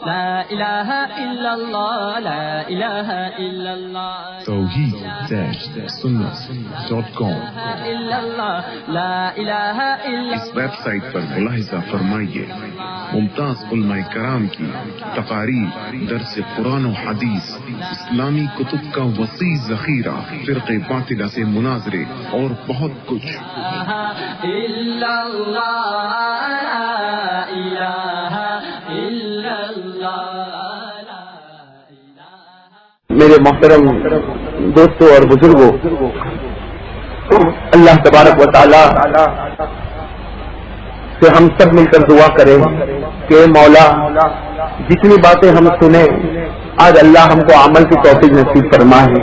لا إله إلا الله لا إله إلا الله توحید-sunnah.com لا إله إلا اس ویب سائٹ پر ملاحظہ فرمائیے ممتاز علماء کرام کی تقاریر، درس قرآن و حدیث، اسلامی کتب کا وسیع ذخیرہ، فرقے باطلہ سے مناظرے اور بہت کچھ۔ إلا الله لا إله إلا الله لا إله۔ میرے محترم دوستوں اور بزرگوں، اللہ تبارک و تعالی سے ہم سب مل کر دعا کریں کہ مولا جتنی باتیں ہم سنیں آج اللہ ہم کو عمل کی توفیق نصیب فرمائے۔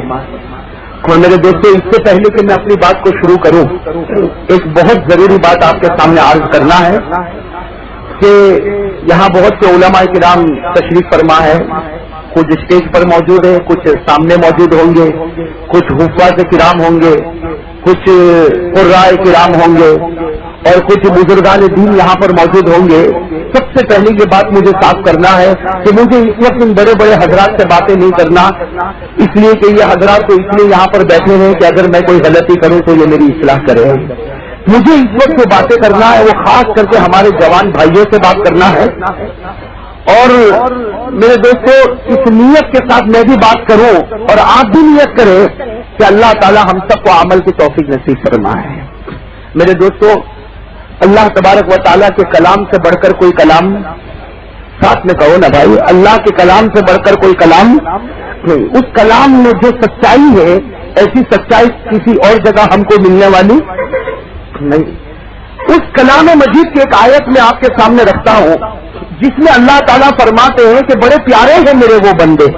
اور میرے دوستوں، اس سے پہلے کہ میں اپنی بات کو شروع کروں، ایک بہت ضروری بات آپ کے سامنے عرض کرنا ہے کہ یہاں بہت سے علماء کرام تشریف فرما ہے، کچھ اسٹیج پر موجود ہے، کچھ سامنے موجود ہوں گے، کچھ حفاظ کرام ہوں گے، کچھ قرائے کرام ہوں گے اور کچھ بزرگان دین یہاں پر موجود ہوں گے۔ سب سے پہلے یہ بات مجھے صاف کرنا ہے کہ مجھے اس وقت ان بڑے بڑے حضرات سے باتیں نہیں کرنا، اس لیے کہ یہ حضرات تو اس لیے یہاں پر بیٹھے ہیں کہ اگر میں کوئی غلطی کروں تو یہ میری اصلاح کرے۔ مجھے اس وقت جو باتیں کرنا ہے وہ خاص کر کے ہمارے جوان بھائیوں سے بات کرنا ہے، اور میرے دوستوں اس نیت کے ساتھ میں بھی بات کروں اور آپ بھی نیت کریں کہ اللہ تعالی ہم سب کو عمل کی توفیق نصیب فرمائے۔ میرے دوستوں، اللہ تبارک و تعالیٰ کے کلام سے بڑھ کر کوئی کلام، ساتھ میں کہو نا بھائی، اللہ کے کلام سے بڑھ کر کوئی کلام نہیں۔ اس کلام میں جو سچائی ہے ایسی سچائی کسی اور جگہ ہم کو ملنے والی نہیں۔ اس کلام مجید کی ایک آیت میں آپ کے سامنے رکھتا ہوں جس میں اللہ تعالیٰ فرماتے ہیں کہ بڑے پیارے ہیں میرے وہ بندے۔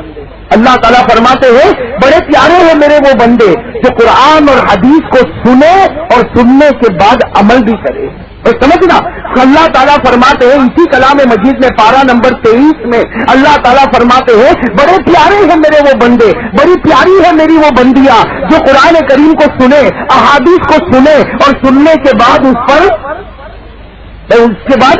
اللہ تعالیٰ فرماتے ہیں بڑے پیارے ہیں میرے وہ بندے جو قرآن اور حدیث کو سنے اور سننے کے بعد عمل بھی کرے۔ اور سمجھنا، اللہ تعالیٰ فرماتے ہیں اسی کلام مجید میں پارہ نمبر 23 میں اللہ تعالیٰ فرماتے ہیں بڑے پیارے ہیں میرے وہ بندے، بڑی پیاری ہے میری وہ بندیاں جو قرآن کریم کو سنے، احادیث کو سنے اور سننے کے بعد اس کے بعد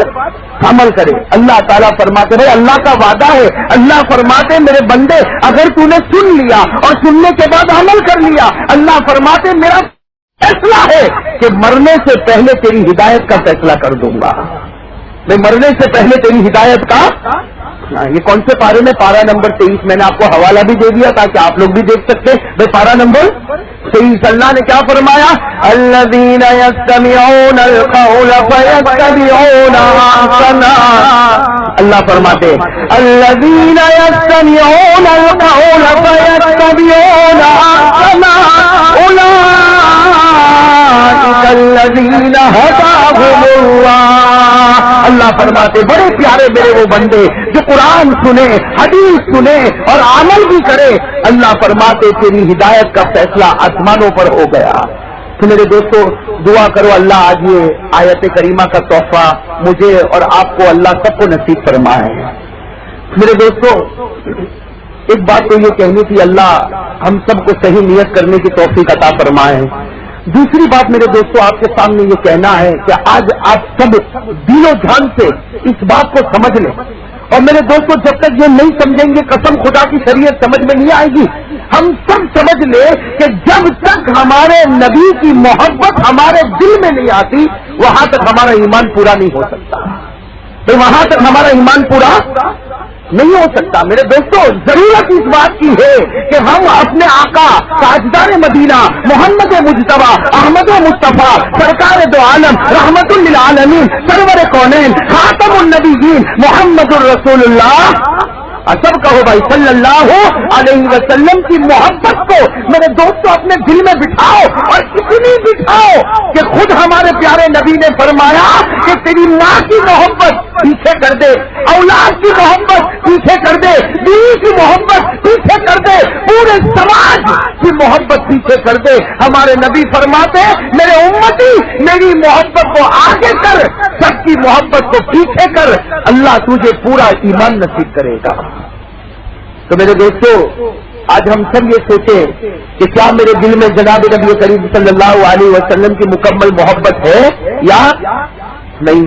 عمل کرے۔ اللہ تعالیٰ فرماتے ہیں، اللہ کا وعدہ ہے، اللہ فرماتے میرے بندے اگر تو نے سن لیا اور سننے کے بعد عمل کر لیا، اللہ فرماتے میرا فیصلہ ہے کہ مرنے سے پہلے تیری ہدایت کا فیصلہ کر دوں گا۔ میں مرنے سے پہلے تیری ہدایت کا، یہ کون سے پارے میں؟ پارہ نمبر 23۔ میں نے آپ کو حوالہ بھی دے دیا تاکہ آپ لوگ بھی دیکھ سکتے بھائی پارہ نمبر 23۔ اللہ نے کیا فرمایا؟ الذین یستمعون القول فیتبعون احسنہ۔ اللہ فرماتے الذین یستمعون القول فیتبعون احسنہ اولئک الذین ھداھم اللہ۔ اللہ فرماتے بڑے پیارے میرے وہ بندے جو قرآن سنے، حدیث سنے اور عمل بھی کرے، اللہ فرماتے تیری ہدایت کا فیصلہ آسمانوں پر ہو گیا۔ تو میرے دوستو دعا کرو اللہ آج یہ آیت کریمہ کا تحفہ مجھے اور آپ کو اللہ سب کو نصیب فرمائے۔ میرے دوستو ایک بات تو یہ کہنی تھی، اللہ ہم سب کو صحیح نیت کرنے کی توفیق عطا فرمائے۔ دوسری بات میرے دوستو آپ کے سامنے یہ کہنا ہے کہ آج آپ سب دل و جان سے اس بات کو سمجھ لیں، اور میرے دوستو جب تک یہ نہیں سمجھیں گے قسم خدا کی شریعت سمجھ میں نہیں آئے گی۔ ہم سب سمجھ لیں کہ جب تک ہمارے نبی کی محبت ہمارے دل میں نہیں آتی وہاں تک ہمارا ایمان پورا نہیں ہو سکتا، تو وہاں تک ہمارا ایمان پورا نہیں ہو سکتا۔ میرے دوستو ضرورت اس بات کی ہے کہ ہم اپنے آقا تاجدار مدینہ محمد مجتبیٰ احمد مصطفیٰ سرکار دو عالم رحمت للعالمین سرور کونین خاتم النبیین محمد الرسول اللہ، سب کہو بھائی صلی اللہ علیہ وسلم کی محبت کو میرے دوستو اپنے دل میں بٹھاؤ، اور اتنی بٹھاؤ کہ خود ہمارے پیارے نبی نے فرمایا کہ تیری ماں کی محبت پیچھے کر دے، اولاد کی محبت پیچھے کر دے، بیوی کی محبت پیچھے کر دے، پورے سماج کی محبت پیچھے کر دے۔ ہمارے نبی فرماتے میرے امتی میری محبت کو آگے کر، سب کی محبت کو پیچھے کر، اللہ تجھے پورا ایمان نصیب کرے گا۔ تو میرے دوستو آج ہم سب یہ سوچیں کہ کیا میرے دل میں جناب نبی کریم صلی اللہ علیہ وسلم کی مکمل محبت ہے یا نہیں؟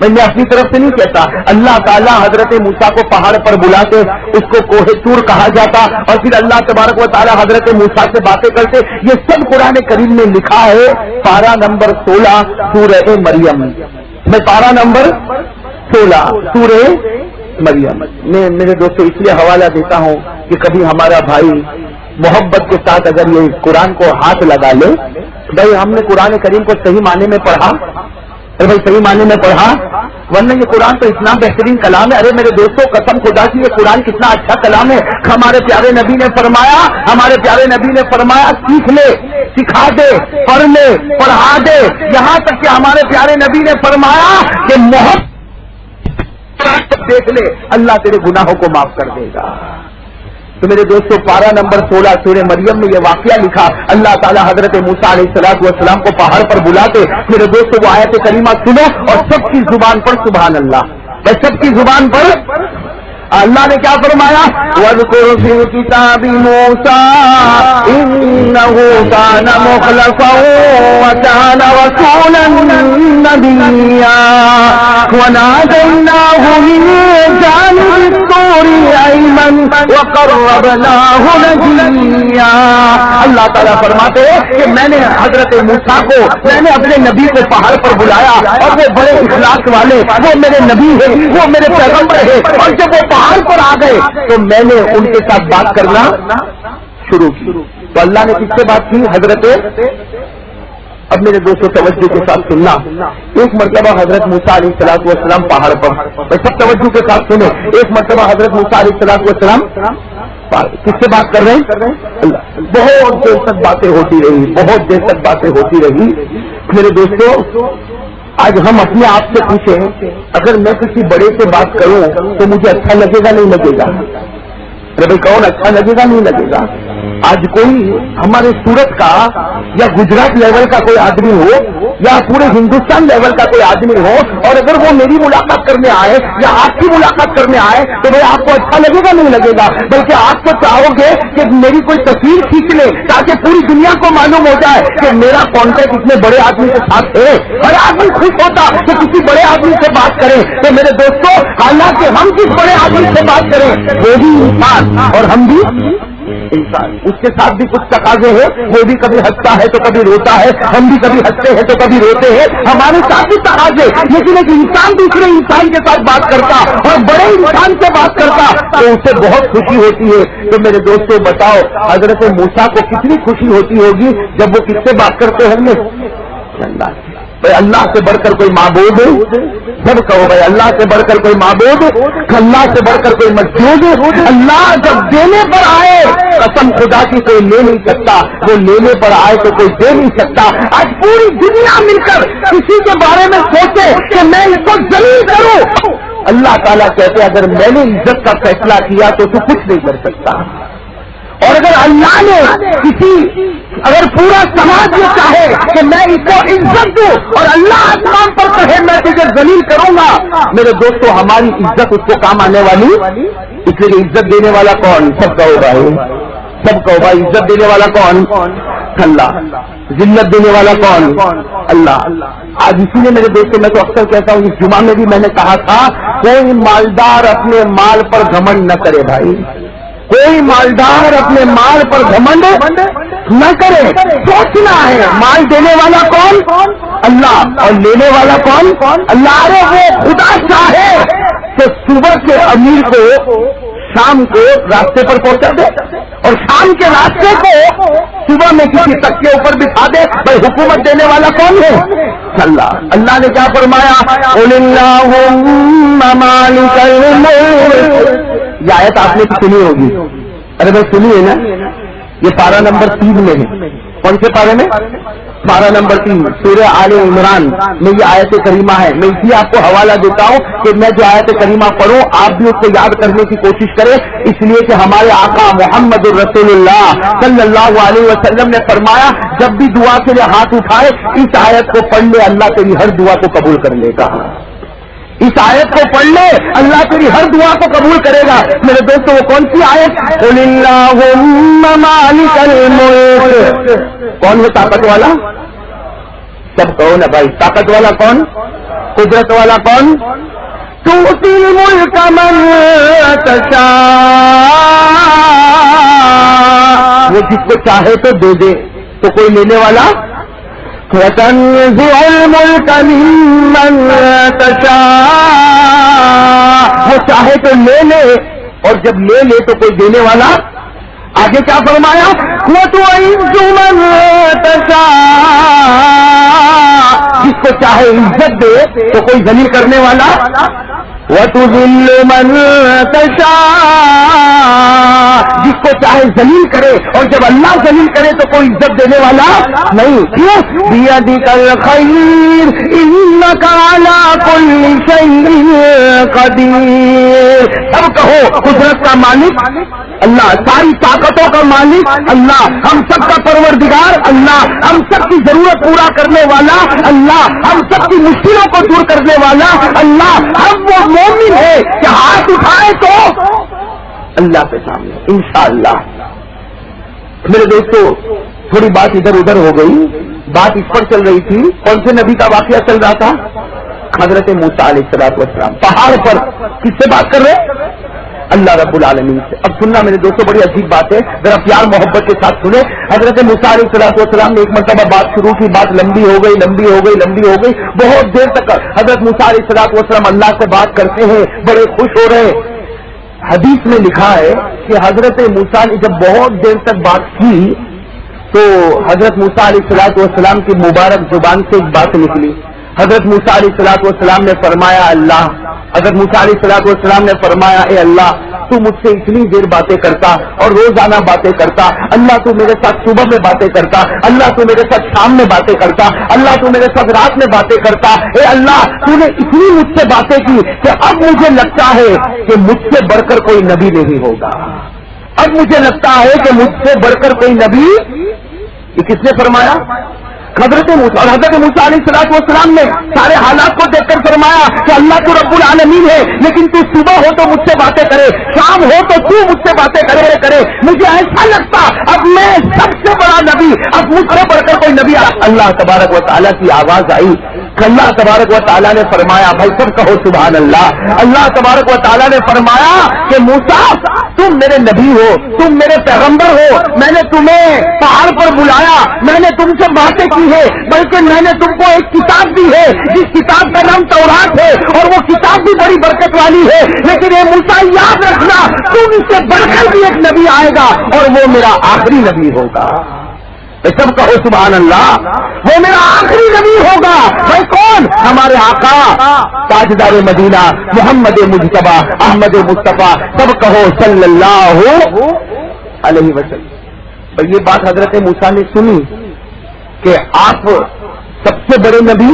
میں اپنی طرف سے نہیں کہتا. اللہ تعالیٰ حضرت موسیٰ کو پہاڑ پر بلا کے اس کو کوہ طور کہا جاتا اور پھر اللہ تبارک و تعالیٰ حضرت موسیٰ سے باتیں کرتے. یہ سب قرآن کریم میں لکھا ہے. پارہ نمبر 16 سورہ مریم. میں پارہ نمبر 16 سورہ مریم میں میرے دوستوں اس لیے حوالہ دیتا ہوں کہ کبھی ہمارا بھائی محبت کے ساتھ اگر یہ قرآن کو ہاتھ لگا لے. بھائی ہم نے قرآن کریم کو صحیح معنی میں پڑھا, ارے بھائی صحیح معنی میں پڑھا, ورنہ یہ قرآن تو اتنا بہترین کلام ہے. ارے میرے دوستوں قسم خدا کی یہ قرآن کتنا اچھا کلام ہے. ہمارے پیارے نبی نے فرمایا سیکھ لے, سکھا دے, پڑھ لے, پڑھا دے. یہاں تک کہ ہمارے پیارے نبی نے فرمایا کہ محبت دیکھ لے اللہ تیرے گناہوں کو معاف کر دے گا. تو میرے دوستوں پارہ نمبر 16 سورہ مریم میں یہ واقعہ لکھا. اللہ تعالیٰ حضرت موسیٰ علیہ السلام کو پہاڑ پر بلاتے. میرے دوستوں وہ آیت کریمہ سنو اور سب کی زبان پر سبحان اللہ, بس سب کی زبان پر اللہ نے کیا فرمایا؟ وَاذْكُرْ فِي الْكِتَابِ مُوسَىٰ إِنَّهُ كَانَ مُخْلَصًا وَكَانَ رَسُولًا نَبِيًّا وَنَادَيْنَاهُ مِن جَانِبِ الطُّورِ الْأَيْمَنِ وَقَرَّبْنَاهُ نَجِيًّا. اللہ تعالیٰ فرماتے ہیں کہ میں نے حضرت موسیٰ کو, میں نے اپنے نبی کو پہاڑ پر بلایا اور وہ بڑے اخلاص والے, وہ میرے نبی ہے, وہ میرے پیغمبر ہے. اور جب وہ پہاڑ پر آ گئے تو میں نے ان کے ساتھ بات کرنا شروع کی. تو اللہ نے کس سے بات کی؟ حضرت, اب میرے دوستوں توجہ کے ساتھ سننا. ایک مرتبہ حضرت موسیٰ علیہ السلام پہاڑ پر, سب توجہ کے ساتھ سنیں. ایک مرتبہ حضرت موسیٰ علیہ السلام کس سے بات کر رہے ہیں؟ اللہ. بہت دیر تک باتیں ہوتی رہی, بہت دیر تک باتیں ہوتی رہی. میرے دوستوں آج ہم اپنے آپ سے پوچھیں, اگر میں کسی بڑے سے بات کروں تو مجھے اچھا لگے گا نہیں لگے گا؟ ارے بھائی کون اچھا لگے گا نہیں لگے گا؟ آج کوئی ہمارے سورت کا یا گجرات لیول کا کوئی آدمی ہو یا پورے ہندوستان لیول کا کوئی آدمی ہو اور اگر وہ میری ملاقات کرنے آئے یا آپ کی ملاقات کرنے آئے تو بھائی آپ کو اچھا لگے گا نہیں لگے گا؟ بلکہ آپ تو چاہو گے کہ میری کوئی تصویر کھینچ لے تاکہ پوری دنیا کو معلوم ہو جائے کہ میرا کانٹیکٹ اتنے بڑے آدمی کے ساتھ ہے. ہر آدمی خوش ہوتا کہ کسی بڑے آدمی سے بات کرے. تو میرے دوستوں حالانکہ ہم کس بڑے آدمی سے بات کریں, وہ بھی انسان اور ہم بھی انسان, اس کے ساتھ بھی کچھ تقاضے ہیں. وہ بھی کبھی ہنستا ہے تو کبھی روتا ہے, ہم بھی کبھی ہنستے ہیں تو کبھی روتے ہیں. ہمارے ساتھ بھی تقاضے, لیکن ایک انسان دوسرے انسان کے ساتھ بات کرتا اور بڑے انسان سے بات کرتا تو اسے بہت خوشی ہوتی ہے. تو میرے دوستوں بتاؤ حضرت موسیٰ کو کتنی خوشی ہوتی ہوگی جب وہ کس سے بات کرتے ہوں گے؟ اللہ سے بڑھ کر کوئی معبود, سب کہو بھائی اللہ سے بڑھ کر کوئی معبود, اللہ سے بڑھ کر کوئی مسجود. اللہ جب دینے پر آئے قسم خدا کی کوئی لے نہیں سکتا, وہ لینے پر آئے تو کوئی دے نہیں سکتا. آج پوری دنیا مل کر کسی کے بارے میں سوچے کہ میں اس کو ذلیل کروں, اللہ تعالیٰ کہتے اگر میں نے عزت کا فیصلہ کیا تو تو کچھ نہیں کر سکتا. اور اگر اللہ نے اگر پورا سماج یہ چاہے کہ میں اس کو عزت دوں اور اللہ آسمان پر کہے میں تجھے ذلیل کروں گا, میرے دوستوں ہماری عزت اس کو کام آنے والی. اس لیے عزت دینے والا کون؟ سب کہو بھائی, سب کہو بھائی. عزت دینے والا کون؟ اللہ. ذلت دینے والا کون؟ اللہ. آج اسی لیے میرے دوستوں میں تو اکثر کہتا ہوں, اس جمعہ میں بھی میں نے کہا تھا کوئی مالدار اپنے مال پر گھمنڈ نہ کرے بھائی, کوئی مالدار اپنے مال پر گھمنڈ نہ کرے. سوچنا ہے مال دینے والا کون؟ اللہ. اور لینے والا کون؟ اللہ. ارے وہ خدا چاہے کہ صبح کے امیر کو شام کو راستے پر پہنچا دے اور شام کے راستے کو صبح میں کسی تکے اوپر بٹھا دے. بھائی حکومت دینے والا کون ہے؟ اللہ. اللہ نے کیا فرمایا؟ قُلِ اللَّهُمَّ مَالِكَ الْمُلْكِ. یہ آیت آپ نے سنی ہوگی. ارے بھائی سنی ہے نا, یہ پارہ نمبر 3 میں ہے. کون سے پارے میں؟ پارہ نمبر 3 سورہ آل عمران میں یہ آیت کریمہ ہے. میں اسی آپ کو حوالہ دیتا ہوں کہ میں جو آیت کریمہ پڑھوں آپ بھی اس کو یاد کرنے کی کوشش کریں, اس لیے کہ ہمارے آقا محمد الرسول اللہ صلی اللہ علیہ وسلم نے فرمایا جب بھی دعا کے لیے ہاتھ اٹھائے اس آیت کو پڑھ لے, اللہ تیری ہر دعا کو قبول کر لے گا. اس آیت کو پڑھ لے اللہ تیری ہر دعا کو قبول کرے گا. میرے دوستوں وہ کون سی آیت؟ قُلِ اللَّهُمَّ مَالِكَ الْمُلْكِ. کون ہے طاقت والا؟ سب کہو نا بھائی, طاقت والا کون؟ قدرت والا کون؟ تؤتی الملک من تشاء، وہ جس کو چاہے تو دے دے، تو کوئی لینے والا؟ وَتَنزِعُ الْمُلْكَ مِمَّن تَشَاءُ، وہ چاہے تو لے لے، اور جب لے لے تو کوئی دینے والا؟ آگے کیا فرمایا؟ وَتُعِزُّ مَن تَشَاءُ، جس کو چاہے عزت دے تو کوئی ذلیل کرنے والا؟ وَتُذِلُّ مَن تَشَاءُ، جس کو چاہے ذلیل کرے، اور جب اللہ ذلیل کرے تو کوئی عزت دینے والا نہیں۔ کیوں؟ بِيَدِكَ الْخَيْرُ إِنَّكَ عَلَى كُلِّ شَيْءٍ قَدِيرٌ۔ سب کہو قدرت کا مالک اللہ، ساری طاقتوں کا مالک اللہ، ہم سب کا پروردگار اللہ، ہم سب کی ضرورت پورا کرنے والا اللہ، ہم سب کی مشکلوں کو دور کرنے والا اللہ۔ ہم وہ مومن ہے کہ ہاتھ اٹھائے تو اللہ کے سامنے انشاءاللہ۔ میرے دوستو، تھوڑی بات ادھر ادھر ہو گئی، بات اس پر چل رہی تھی، کون سے نبی کا واقعہ چل رہا تھا؟ حضرت موسیٰ علیہ السلام پہاڑ پر کس سے بات کر رہے؟ اللہ رب العالمین سے۔ اب سننا میرے دوستوں، بڑی عجیب بات ہے، ذرا پیار محبت کے ساتھ سنیں۔ حضرت موسیٰ علیہ السلام نے ایک مرتبہ بات شروع کی، بات لمبی ہو گئی، بہت دیر تک حضرت موسیٰ علیہ السلام اللہ سے بات کرتے ہیں، بڑے خوش ہو رہے ہیں۔ حدیث میں لکھا ہے کہ حضرت موسیٰ نے جب بہت دیر تک بات کی تو حضرت موسیٰ علیہ السلام کی مبارک زبان سے ایک بات نکلی۔ حضرت موسیٰ علیہ السلام نے فرمایا اللہ، حضرت موسیٰ علیہ السلام نے فرمایا اے اللہ، تو مجھ سے اتنی دیر باتیں کرتا اور روزانہ باتیں کرتا، اللہ تو میرے ساتھ صبح میں باتیں کرتا، اللہ تو میرے ساتھ شام میں باتیں کرتا، اللہ تو میرے ساتھ رات میں باتیں کرتا، اے اللہ تو نے اتنی مجھ سے باتیں کی کہ اب مجھے لگتا ہے کہ مجھ سے بڑھ کر کوئی نبی نہیں ہوگا، اب مجھے لگتا ہے کہ مجھ سے بڑھ کر کوئی نبی۔ یہ کس نے فرمایا؟ حضرت موسیٰ۔ اور حضرت موسیٰ علیہ السلام نے سارے حالات کو دیکھ کر فرمایا کہ اللہ تو رب العالمین ہے، لیکن تو صبح ہو تو مجھ سے باتیں کرے، شام ہو تو مجھ سے باتیں کرے، مجھے ایسا لگتا اب میں سب سے بڑا نبی، اب مجھ سے بڑھ کر کوئی نبی۔ اللہ تبارک و تعالیٰ کی آواز آئی، اللہ تبارک و تعالیٰ نے فرمایا، بھائی سب کہو سبحان اللہ۔ اللہ تبارک و تعالیٰ نے فرمایا کہ موسیٰ تم میرے نبی ہو، تم میرے پیغمبر ہو، میں نے تمہیں پہاڑ پر بلایا، میں نے تم سے باتیں کی ہے، بلکہ میں نے تم کو ایک کتاب دی ہے جس کتاب کا نام تورات ہے، اور وہ کتاب بھی بڑی برکت والی ہے، لیکن اے موسیٰ یاد رکھنا تم سے بڑھ کر بھی ایک نبی آئے گا اور وہ میرا آخری نبی ہوگا۔ سب کہو سبحان اللہ، وہ میرا آخری نبی ہوگا۔ بھائی کون؟ ہمارے آقا تاجدار مدینہ محمد مجتبی احمد مصطفیٰ، سب کہو صلی اللہ علیہ وسلم۔ بھائی یہ بات حضرت موسیٰ نے سنی کہ آپ سب سے بڑے نبی،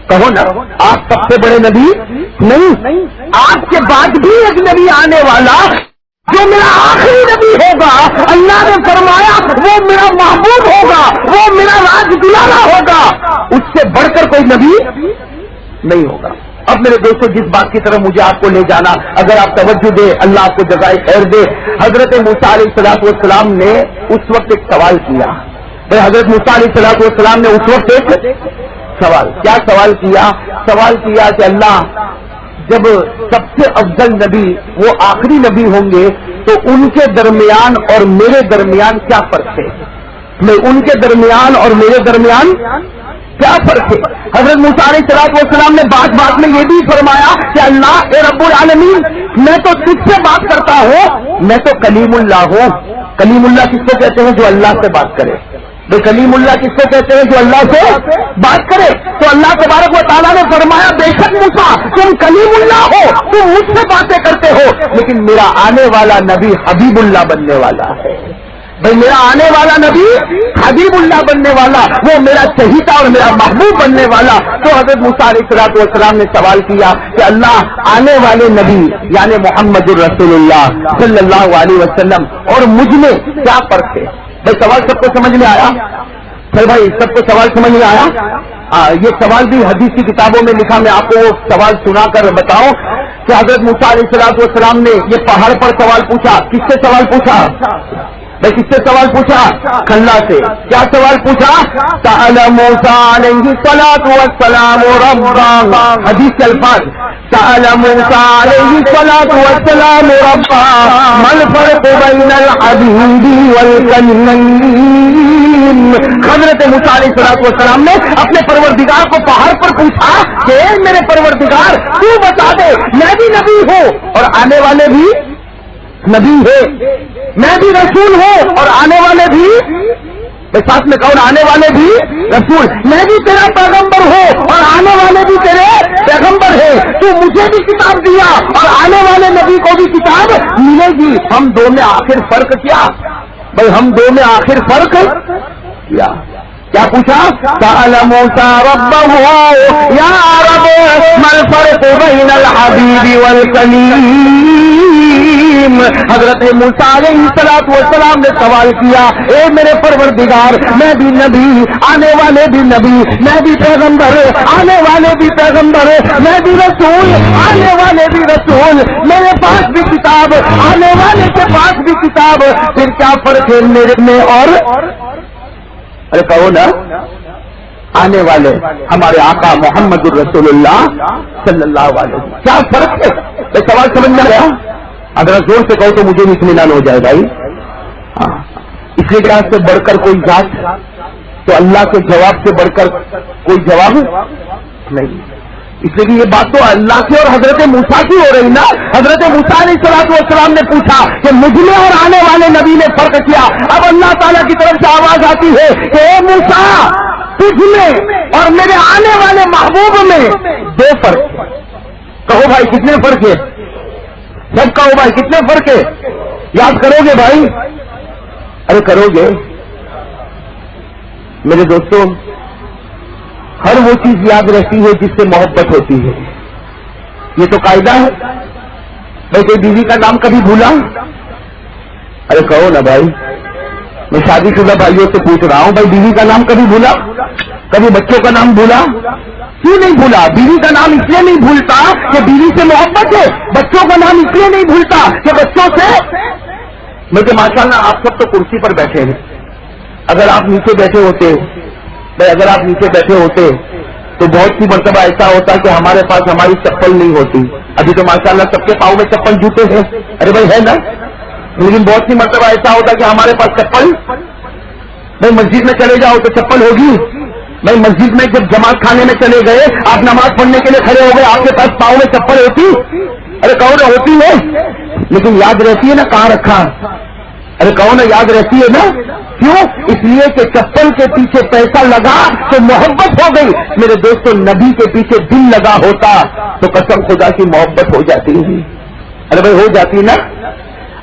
کہو نا آپ سب سے بڑے نبی نہیں، آپ کے بعد بھی ایک نبی آنے والا جو میرا آخری نبی ہوگا، اللہ نے فرمایا وہ میرا محبوب ہوگا، وہ میرا راج دلانا ہوگا، اس سے بڑھ کر کوئی نبی نہیں ہوگا۔ اب میرے دوستوں جس بات کی طرف مجھے آپ کو لے جانا، اگر آپ توجہ دیں اللہ آپ کو جزائے خیر دے۔ حضرت موسیٰ علیہ السلام نے اس وقت ایک سوال کیا، حضرت موسیٰ علیہ السلام نے اس وقت ایک سوال کیا سوال کیا کہ اللہ جب سب سے افضل نبی وہ آخری نبی ہوں گے تو ان کے درمیان اور میرے درمیان کیا فرق ہے؟ میں ان کے درمیان اور میرے درمیان کیا فرق ہے؟ حضرت موسیٰ علیہ السلام نے بات میں یہ بھی فرمایا کہ اللہ اے رب العالمین، میں تو تجھ سے بات کرتا ہوں، میں تو کلیم اللہ ہوں۔ کلیم اللہ کس کو کہتے ہیں؟ جو اللہ سے بات کرے۔ کلیم اللہ کس کو کہتے ہیں؟ جو اللہ سے بات کرے۔ تو اللہ تبارک و تعالیٰ نے فرمایا بے شک موسیٰ تم کلیم اللہ ہو، تم مجھ سے باتیں کرتے ہو، لیکن میرا آنے والا نبی حبیب اللہ بننے والا ہے۔ بھائی میرا آنے والا نبی حبیب اللہ بننے والا، وہ میرا چہیتا اور میرا محبوب بننے والا۔ تو حضرت موسیٰ علیہ السلام نے سوال کیا کہ اللہ آنے والے نبی یعنی محمد الرسول اللہ صلی اللہ علیہ وسلم اور مجھ میں کیا فرق ہے؟ بھائی سوال سب کو سمجھ میں آیا؟ سر بھائی سب کو سوال سمجھ میں آیا؟ یہ سوال بھی حدیث کی کتابوں میں لکھا، میں آپ کو وہ سوال سنا کر بتاؤں کہ حضرت موسیٰ علیہ السلام نے یہ پہاڑ پر سوال پوچھا۔ کس سے سوال پوچھا؟ میں کس سے سوال پوچھا؟ اللہ سے. کیا سوال پوچھا؟ سأل موسیٰ علیہ الصلاۃ والسلام ربہ. حدیث کے الفاظ سأل موسیٰ علیہ الصلاۃ والسلام ربہ ما الفرق بین الحبیب والکلیم. حضرت موسیٰ علیہ الصلاۃ والسلام نے اپنے پروردگار کو پہاڑ پر پوچھا کہ میرے پروردگار تو بتا دے، میں بھی نبی ہوں اور آنے والے بھی نبی ہے، میں بھی رسول ہوں اور آنے والے بھی، میں ساتھ میں کہوں آنے والے بھی رسول، میں بھی تیرا پیغمبر ہوں اور آنے والے بھی تیرے پیغمبر ہے. تو مجھے بھی کتاب دیا اور آنے والے نبی کو بھی کتاب ملے گی. ہم دو میں آخر فرق کیا بھائی؟ ہم دو میں آخر فرق کیا پوچھا؟ سأل موسیٰ ربہ یا رب ما الفرق بین الحبیب والکلیم. حضرت موسیٰ علیہ الصلوۃ والسلام نے سوال کیا، اے میرے پروردگار، میں بھی نبی، آنے والے بھی نبی، میں بھی پیغمبر، آنے والے بھی پیغمبر، میں بھی رسول، آنے والے بھی رسول، میرے پاس بھی کتاب، آنے والے کے پاس بھی کتاب، پھر کیا فرق ہے میرے میں اور ارے کہو نا آنے والے ہمارے آقا محمد الرسول اللہ صلی اللہ علیہ وسلم، کیا فرق ہے؟ میں سوال سمجھ میں آیا؟ اگر زور سے کہو تو مجھے بھی اطمینان ہو جائے گا. اس لیے کہ سے بڑھ کر کوئی ذات تو اللہ کے جواب سے بڑھ کر کوئی جواب نہیں. اس لیے کہ یہ بات تو اللہ کی اور حضرت موسیٰ کی ہو رہی نا. حضرت موسیٰ علیہ الصلوۃ والسلام نے پوچھا کہ مجھ میں اور آنے والے نبی نے فرق کیا. اب اللہ تعالیٰ کی طرف سے آواز آتی ہے کہ اے موسیٰ، تجھ میں اور میرے آنے والے محبوب میں دو فرق. کہو بھائی کتنے فرق ہے؟ سب کہو بھائی کتنے فرق ہے؟ یاد کرو گے بھائی؟ ارے کرو گے میرے دوستوں؟ ہر وہ چیز یاد رہتی ہے جس سے محبت ہوتی ہے. یہ تو قاعدہ ہے. میں کوئی بیوی کا نام کبھی بھولا؟ ارے کہو نا بھائی. میں شادی شدہ بھائیوں سے پوچھ رہا ہوں، بھائی بیوی کا نام کبھی بھولا؟ کبھی بچوں کا نام بھولا؟ کیوں نہیں بھولا؟ بیوی کا نام اس لیے نہیں بھولتا کہ بیوی سے محبت ہے. بچوں کا نام اس لیے نہیں بھولتا کہ بچوں سے مجھے ماشاءاللہ آپ سب تو کرسی پر بیٹھے ہیں. اگر آپ نیچے بیٹھے ہوتے اگر آپ نیچے بیٹھے ہوتے تو بہت سی مرتبہ ایسا ہوتا کہ ہمارے پاس ہماری چپل نہیں ہوتی. ابھی تو ماشاءاللہ سب کے پاؤں میں چپل جوتے ہیں، ارے بھائی ہے نا. لیکن بہت سی مرتبہ ایسا ہوتا کہ ہمارے پاس چپل، بھائی مسجد میں چلے جاؤ تو چپل ہوگی. بھائی مسجد میں جب جماعت کھانے میں چلے گئے، آپ نماز پڑھنے کے لیے کھڑے ہو گئے، آپ کے پاس پاؤں میں چپل ہوتی؟ ارے کہو نا ہوتی ہے. لیکن یاد رہتی ہے نا کہاں رکھا؟ ارے کہو نا یاد رہتی ہے نا. کیوں؟ اس لیے کہ چپل کے پیچھے پیسہ لگا تو محبت ہو گئی. میرے دوستوں نبی کے پیچھے دل لگا ہوتا تو قسم خدا کی محبت ہو جاتی. ارے بھائی ہو جاتی نا.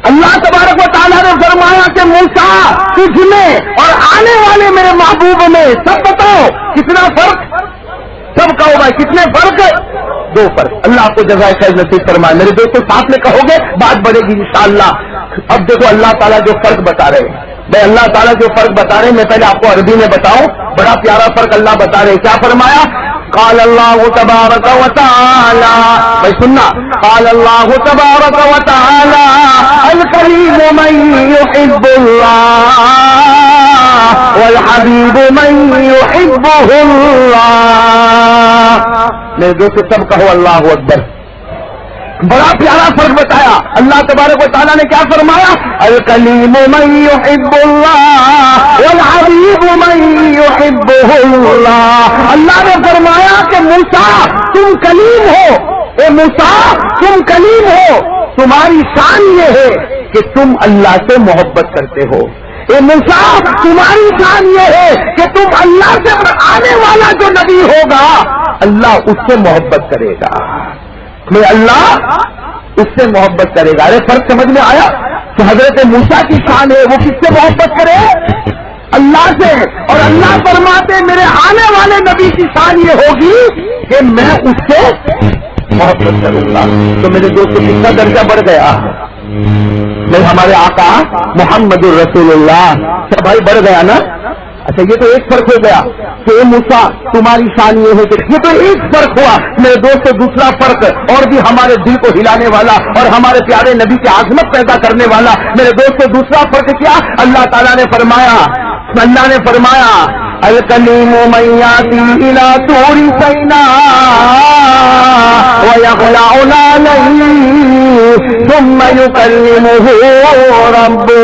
اللہ تبارک و تعالیٰ نے فرمایا کہ موسیٰ تجھ میں اور آنے والے میرے محبوب میں سب بتاؤ کتنا فرق. سب کہو بھائی کتنے فرق؟ دو فرق. اللہ آپ کو جزائے خیر نصیب فرمائے. میرے دوستوں ساتھ میں کہو گے بات بڑھے گی انشاءاللہ. اب دیکھو اللہ تعالیٰ جو فرق بتا رہے ہیں، بھائی اللہ تعالیٰ جو فرق بتا رہے ہیں، میں پہلے آپ کو عربی میں بتاؤں. بڑا پیارا فرق اللہ بتا رہے ہیں. کیا فرمایا؟ قال اللہ تبارک و تعالی، بھائی سننا، قال اللہ تبارک و تعالی الکریم من یحب اللہ والحبیب من یحبہ اللہ. میرے دوستو سب کہو اللہ اکبر. بڑا پیارا فرق بتایا. اللہ تبارک و تعالیٰ نے کیا فرمایا؟ الکلیم من یحب اللہ والحبیب من یحبہ اللہ. اللہ نے فرمایا کہ موسیٰ تم کلیم ہو. اے موسیٰ تم کلیم ہو، تمہاری شان یہ ہے کہ تم اللہ سے محبت کرتے ہو. اے موسیٰ تمہاری شان یہ ہے کہ تم اللہ سے آنے والا جو نبی ہوگا اللہ اس سے محبت کرے گا. میں اللہ اس سے محبت کرے گا. ارے فرق سمجھ میں آیا کہ حضرت موسیٰ کی شان ہے وہ کس سے محبت کرے؟ اللہ سے. اور اللہ فرماتے میرے آنے والے نبی کی شان یہ ہوگی کہ میں اس سے محبت کروں گا. تو میرے دوستوں کتنا درجہ بڑھ گیا. میں ہمارے آقا محمد الرسول اللہ سے بھائی بڑھ گیا نا. اچھا یہ تو ایک فرق ہو گیا کہ موسیٰ تمہاری شان یہ ہے کہ یہ تو ایک فرق ہوا میرے دوست. دوسرا فرق اور بھی ہمارے دل کو ہلانے والا اور ہمارے پیارے نبی کی عظمت پیدا کرنے والا میرے دوست. دوسرا فرق کیا؟ اللہ تعالیٰ نے فرمایا الکلیم من یاتی الی طور سینا ویخلع علیہ ثم یکلمہ ربہ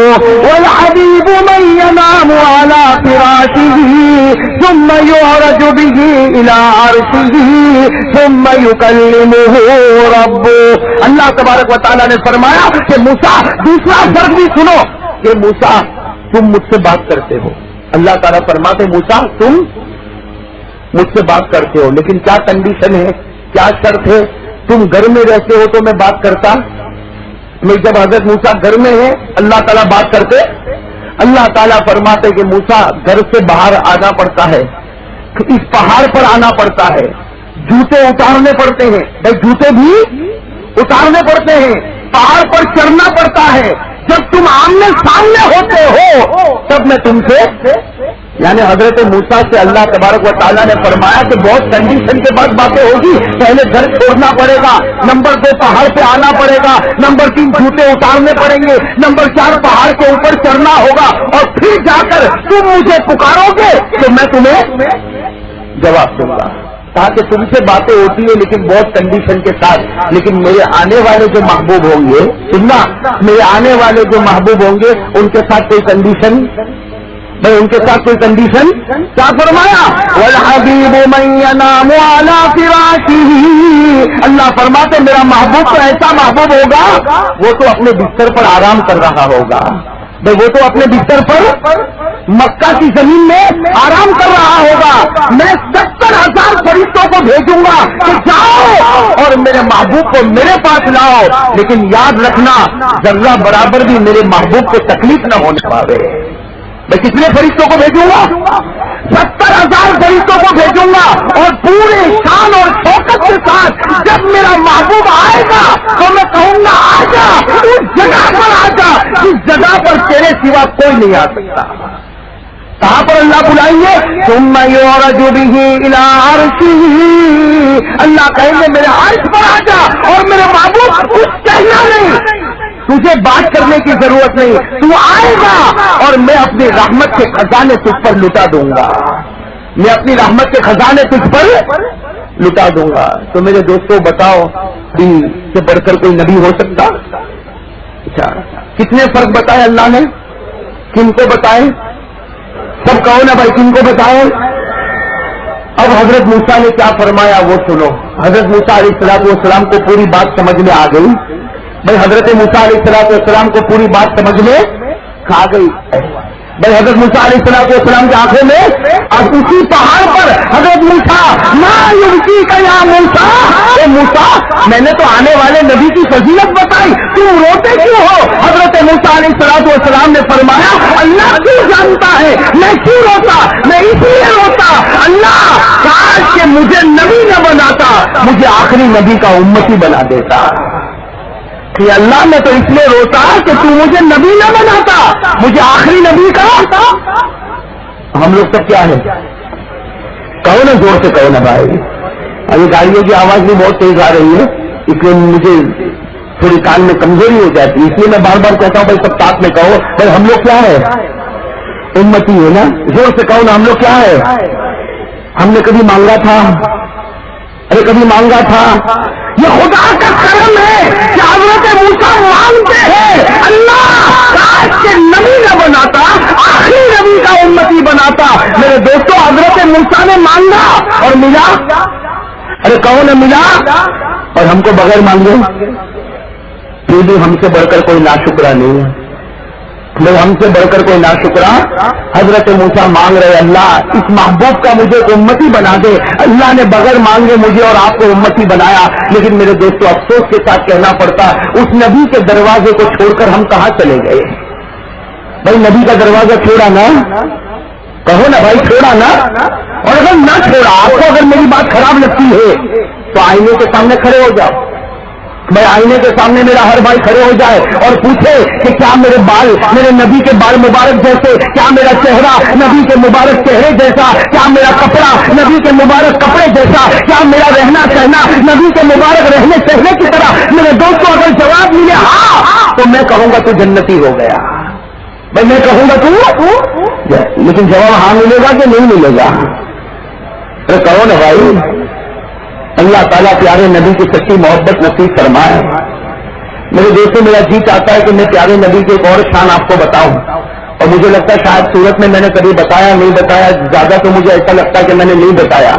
والحبیب من ینام علی فراشہ ثم یعرج بہ الی عرشہ ثم یکلمہ ربہ. اللہ تبارک و تعالیٰ نے فرمایا کہ موسیٰ دوسرا فرق بھی سنو کہ موسیٰ تم مجھ سے بات کرتے ہو. اللہ تعالیٰ فرماتے موسیٰ تم مجھ سے بات کرتے ہو لیکن کیا کنڈیشن ہے, کیا شرط ہے؟ تم گھر میں رہتے ہو تو میں بات کرتا. میں جب حضرت موسیٰ گھر میں ہے اللہ تعالیٰ بات کرتے. اللہ تعالیٰ فرماتے کہ موسیٰ گھر سے باہر آنا پڑتا ہے, اس پہاڑ پر آنا پڑتا ہے, جوتے اتارنے پڑتے ہیں. بھائی جوتے بھی اتارنے پڑتے ہیں, پہاڑ پر چڑھنا پڑتا ہے. جب تم آمنے سامنے ہوتے ہو تب میں تم سے یعنی حضرت موسیٰ سے اللہ تبارک و تعالیٰ نے فرمایا کہ بہت کنڈیشن کے بعد باتیں ہوگی. پہلے گھر چھوڑنا پڑے گا, نمبر 2 پہاڑ پہ آنا پڑے گا, نمبر 3 جوتے اتارنے پڑیں گے, نمبر 4 پہاڑ کے اوپر چڑھنا ہوگا اور پھر جا کر تم مجھے پکارو گے تو میں تمہیں جواب دوں گا. کہا کہ تم سے باتیں ہوتی ہیں لیکن بہت کنڈیشن کے ساتھ, لیکن میرے آنے والے جو محبوب ہوں گے سننا, میرے آنے والے جو محبوب ہوں گے ان کے ساتھ کوئی کنڈیشن, بھائی ان کے ساتھ کوئی کنڈیشن کیا فرمایا؟ والحبیب من ینام علی فراشہ. اللہ فرماتے میرا محبوب تو ایسا محبوب ہوگا وہ تو اپنے بستر پر آرام کر رہا ہوگا. بھائی وہ تو اپنے بستر پر مکہ کی زمین میں آرام کر رہا ہوگا. میں 70,000 فرشتوں کو بھیجوں گا کہ جاؤ اور میرے محبوب کو میرے پاس لاؤ, لیکن یاد رکھنا ذرہ برابر بھی میرے محبوب کو تکلیف نہ ہونے پاوے. میں کتنے فرشتوں کو بھیجوں گا؟ 70,000 فرشتوں کو بھیجوں گا اور پورے شان اور شوکت کے ساتھ جب میرا محبوب آئے گا تو میں کہوں گا آ جا, اس جگہ پر آ جا جس جگہ پر تیرے سوا کوئی نہیں آ سکتا. کہاں پر اللہ بلائیں گے؟ ثم یعرج بہ الی عرشہ. اللہ کہیں گے میرے عرش پر آ جا اور میرے محبوب کچھ کہنا نہیں, تجھے بات کرنے کی ضرورت نہیں, تو آئے گا اور میں اپنی رحمت کے خزانے تجھ پر لٹا دوں گا. میں اپنی رحمت کے خزانے تجھ پر لٹا دوں گا. تو میرے دوستوں بتاؤ دین سے بڑھ کر کوئی نبی ہو سکتا؟ اچھا کتنے فرق بتائے اللہ نے, کن کو بتائے؟ سب کہو نا بھائی کن کو بتائے؟ اب حضرت موسیٰ نے کیا فرمایا وہ سنو. حضرت موسیٰ علیہ السلام کو پوری بات سمجھ میں آ گئی. بھائی حضرت موسیٰ علیہ السلام کو پوری بات سمجھ میں آ گئی. بھائی حضرت موسیٰ علیہ السلام کی آنکھوں میں اب اسی پہاڑ پر حضرت موسیٰ ما یبکیک یا موسیٰ, اے موسیٰ میں نے تو آنے والے نبی کی فضیلت بتائی, تم روتے کیوں ہو؟ حضرت موسیٰ علیہ السلام نے فرمایا اللہ کیوں جانتا ہے میں کیوں روتا, میں اس لیے روتا اللہ کاش کہ مجھے نبی نہ بناتا, مجھے آخری نبی کا امتی بنا دیتا. کہ اللہ میں تو اس لیے روتا کہ تو مجھے نبی نہ بناتا, مجھے آخری نبی کا. ہم لوگ سب کیا ہے, کہو نا زور سے کہو نا بھائی. ابھی گاڑیوں کی آواز بھی بہت تیز آ رہی ہے اس لیے مجھے تھوڑی کان میں کمزوری ہو جاتی ہے, اس لیے میں بار بار کہتا ہوں بھائی سب ساتھ میں کہو. بھائی ہم لوگ کیا ہے, امتی ہے نا, زور سے کہو نا ہم لوگ کیا ہے. ہم نے کبھی مانگا تھا, ارے کبھی مانگا تھا. یہ خدا کا کرم ہے کہ حضرت موسیٰ مانگتے ہیں اللہ کاش کے نبی نہ بناتا, آخری نبی کا امتی بناتا. میرے دوستوں حضرت موسیٰ نے مانگا اور ملا, ارے کہو نہ ملا, اور ہم کو بغیر مانگے پھر بھی ہم سے بڑھ کر کوئی ناشکرا نہیں ہے. ہم سے بڑھ کر کوئی ناشکرا. حضرت موسیٰ مانگ رہے اللہ اس محبوب کا مجھے امتی بنا دے. اللہ نے بغیر مانگے مجھے اور آپ کو امتی بنایا. لیکن میرے دوستوں افسوس کے ساتھ کہنا پڑتا اس نبی کے دروازے کو چھوڑ کر ہم کہاں چلے گئے. بھائی نبی کا دروازہ چھوڑا نا, کہو نا بھائی چھوڑا نا. اور اگر نہ چھوڑا, آپ کو اگر میری بات خراب لگتی ہے تو آئینے کے سامنے کھڑے ہو جاؤ, میں آئینے کے سامنے میرا ہر بھائی کھڑے ہو جائے اور پوچھے کہ کیا میرے بال میرے نبی کے بال مبارک جیسے، کیا میرا چہرہ نبی کے مبارک چہرے جیسا، کیا میرا کپڑا نبی کے مبارک کپڑے جیسا، کیا میرا رہنا سہنا نبی کے مبارک رہنے سہنے کی طرح؟ میرے دوستوں اگر جواب ملے ہاں تو میں کہوں گا تو جنتی ہو گیا، بھائی میں کہوں گا تو، لیکن جواب ہاں ملے گا کہ نہیں ملے گا؟ ارے کہو نا بھائی۔ اللہ تعالیٰ پیارے نبی کی سچی محبت نصیب فرمائے۔ میرے دوستوں میرا جی چاہتا ہے کہ میں پیارے نبی کی ایک اور شان آپ کو بتاؤں، اور مجھے لگتا ہے شاید صورت میں نے کبھی بتایا نہیں بتایا، زیادہ تو مجھے ایسا لگتا ہے کہ میں نے نہیں بتایا۔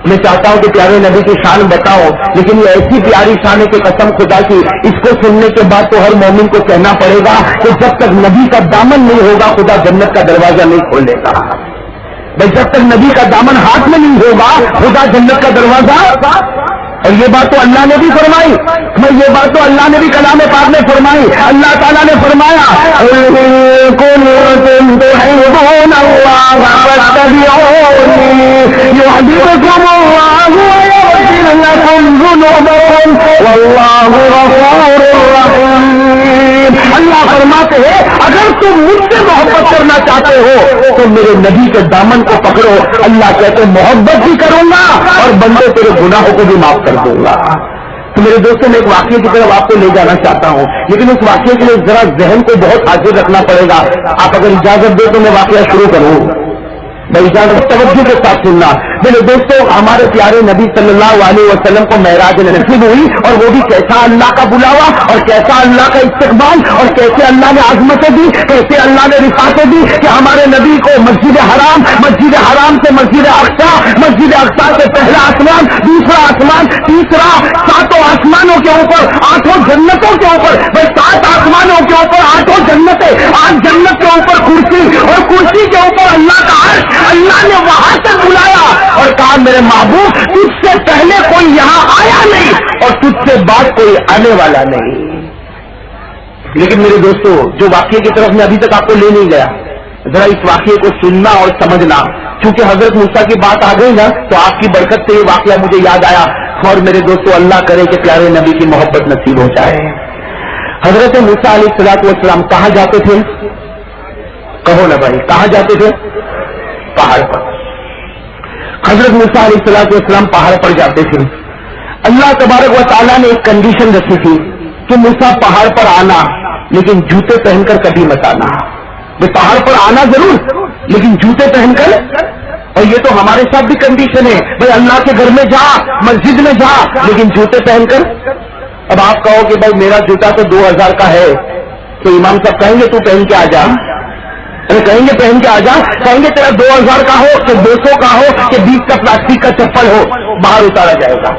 میں چاہتا ہوں کہ پیارے نبی کی شان بتاؤں، لیکن یہ ایسی پیاری شان ہے کہ قسم خدا کی اس کو سننے کے بعد تو ہر مومن کو کہنا پڑے گا کہ جب تک نبی کا دامن نہیں ہوگا خدا جنت کا دروازہ نہیں کھولے گا۔ بھائی جب تک نبی کا دامن ہاتھ میں نہیں ہوگا خدا جنت کا دروازہ، اور یہ بات تو اللہ نے بھی فرمائی، میں یہ بات تو اللہ نے بھی کلام پاک میں فرمائی۔ اللہ تعالیٰ نے فرمایا اللہ فرماتے ہیں اگر تم مجھ سے محبت کرنا چاہتے ہو تو میرے نبی کے دامن کو پکڑو۔ اللہ کہتے محبت بھی کروں گا اور بندے تیرے گناہوں کو بھی معاف کر دوں گا۔ تو میرے دوستوں میں ایک واقعے کی طرف آپ کو لے جانا چاہتا ہوں، لیکن اس واقعے کے لیے ذرا ذہن کو بہت حاضر رکھنا پڑے گا۔ آپ اگر اجازت دیں تو میں واقعہ شروع کروں، میں اجازت توجہ کے ساتھ سننا۔ میرے دوستوں ہمارے پیارے نبی صلی اللہ علیہ وسلم کو معراج نصیب ہوئی، اور وہ بھی کیسا اللہ کا بلاوا اور کیسا اللہ کا استقبال، اور کیسے اللہ نے عظمتیں دی، کیسے اللہ نے رفعتیں دی کہ ہمارے نبی کو مسجد حرام سے مسجد اقصی، مسجد اقصی سے پہلا آسمان، دوسرا آسمان، تیسرا، ساتوں آسمانوں کے اوپر، آٹھوں جنتوں کے اوپر، بھائی 7 آسمانوں کے اوپر 8 جنتیں، 8 جنت کے اوپر کرسی، اور کرسی کے اوپر اللہ کا عرش، اللہ نے وہاں سے بلایا اور کہا میرے محبوب تجھ سے پہلے کوئی یہاں آیا نہیں اور تجھ سے بعد کوئی آنے والا نہیں۔ لیکن میرے دوستو جو واقعے کی طرف میں ابھی تک آپ کو لے نہیں گیا، ذرا اس واقعے کو سننا اور سمجھنا، کیونکہ حضرت موسیٰ کی بات آ گئی نا تو آپ کی برکت سے یہ واقعہ مجھے یاد آیا، اور میرے دوستو اللہ کرے کہ پیارے نبی کی محبت نصیب ہو جائے۔ حضرت موسیٰ علیہ السلام کہاں جاتے تھے؟ کہو نا بھائی، کہاں جاتے تھے؟ پہاڑ پر۔ حضرت موسیٰ علیہ السلام پہاڑ پر جاتے تھے۔ اللہ تبارک و تعالیٰ نے ایک کنڈیشن رکھی تھی کہ موسیٰ پہاڑ پر آنا لیکن جوتے پہن کر کبھی مت آنا۔ پہاڑ پر آنا ضرور لیکن جوتے پہن کر، اور یہ تو ہمارے ساتھ بھی کنڈیشن ہے، بھائی اللہ کے گھر میں جا، مسجد میں جا، لیکن جوتے پہن کر۔ اب آپ کہو کہ بھائی میرا جوتا تو 2000 کا ہے، تو امام صاحب کہیں گے تو پہن کے آ جا، کہیں گے پہن کے آ جا، کہیں گے تیرا 2000 کا ہو کہ 200 کا ہو کہ 20 کا پلاسٹک کا چپل ہو، باہر اتارا جائے گا۔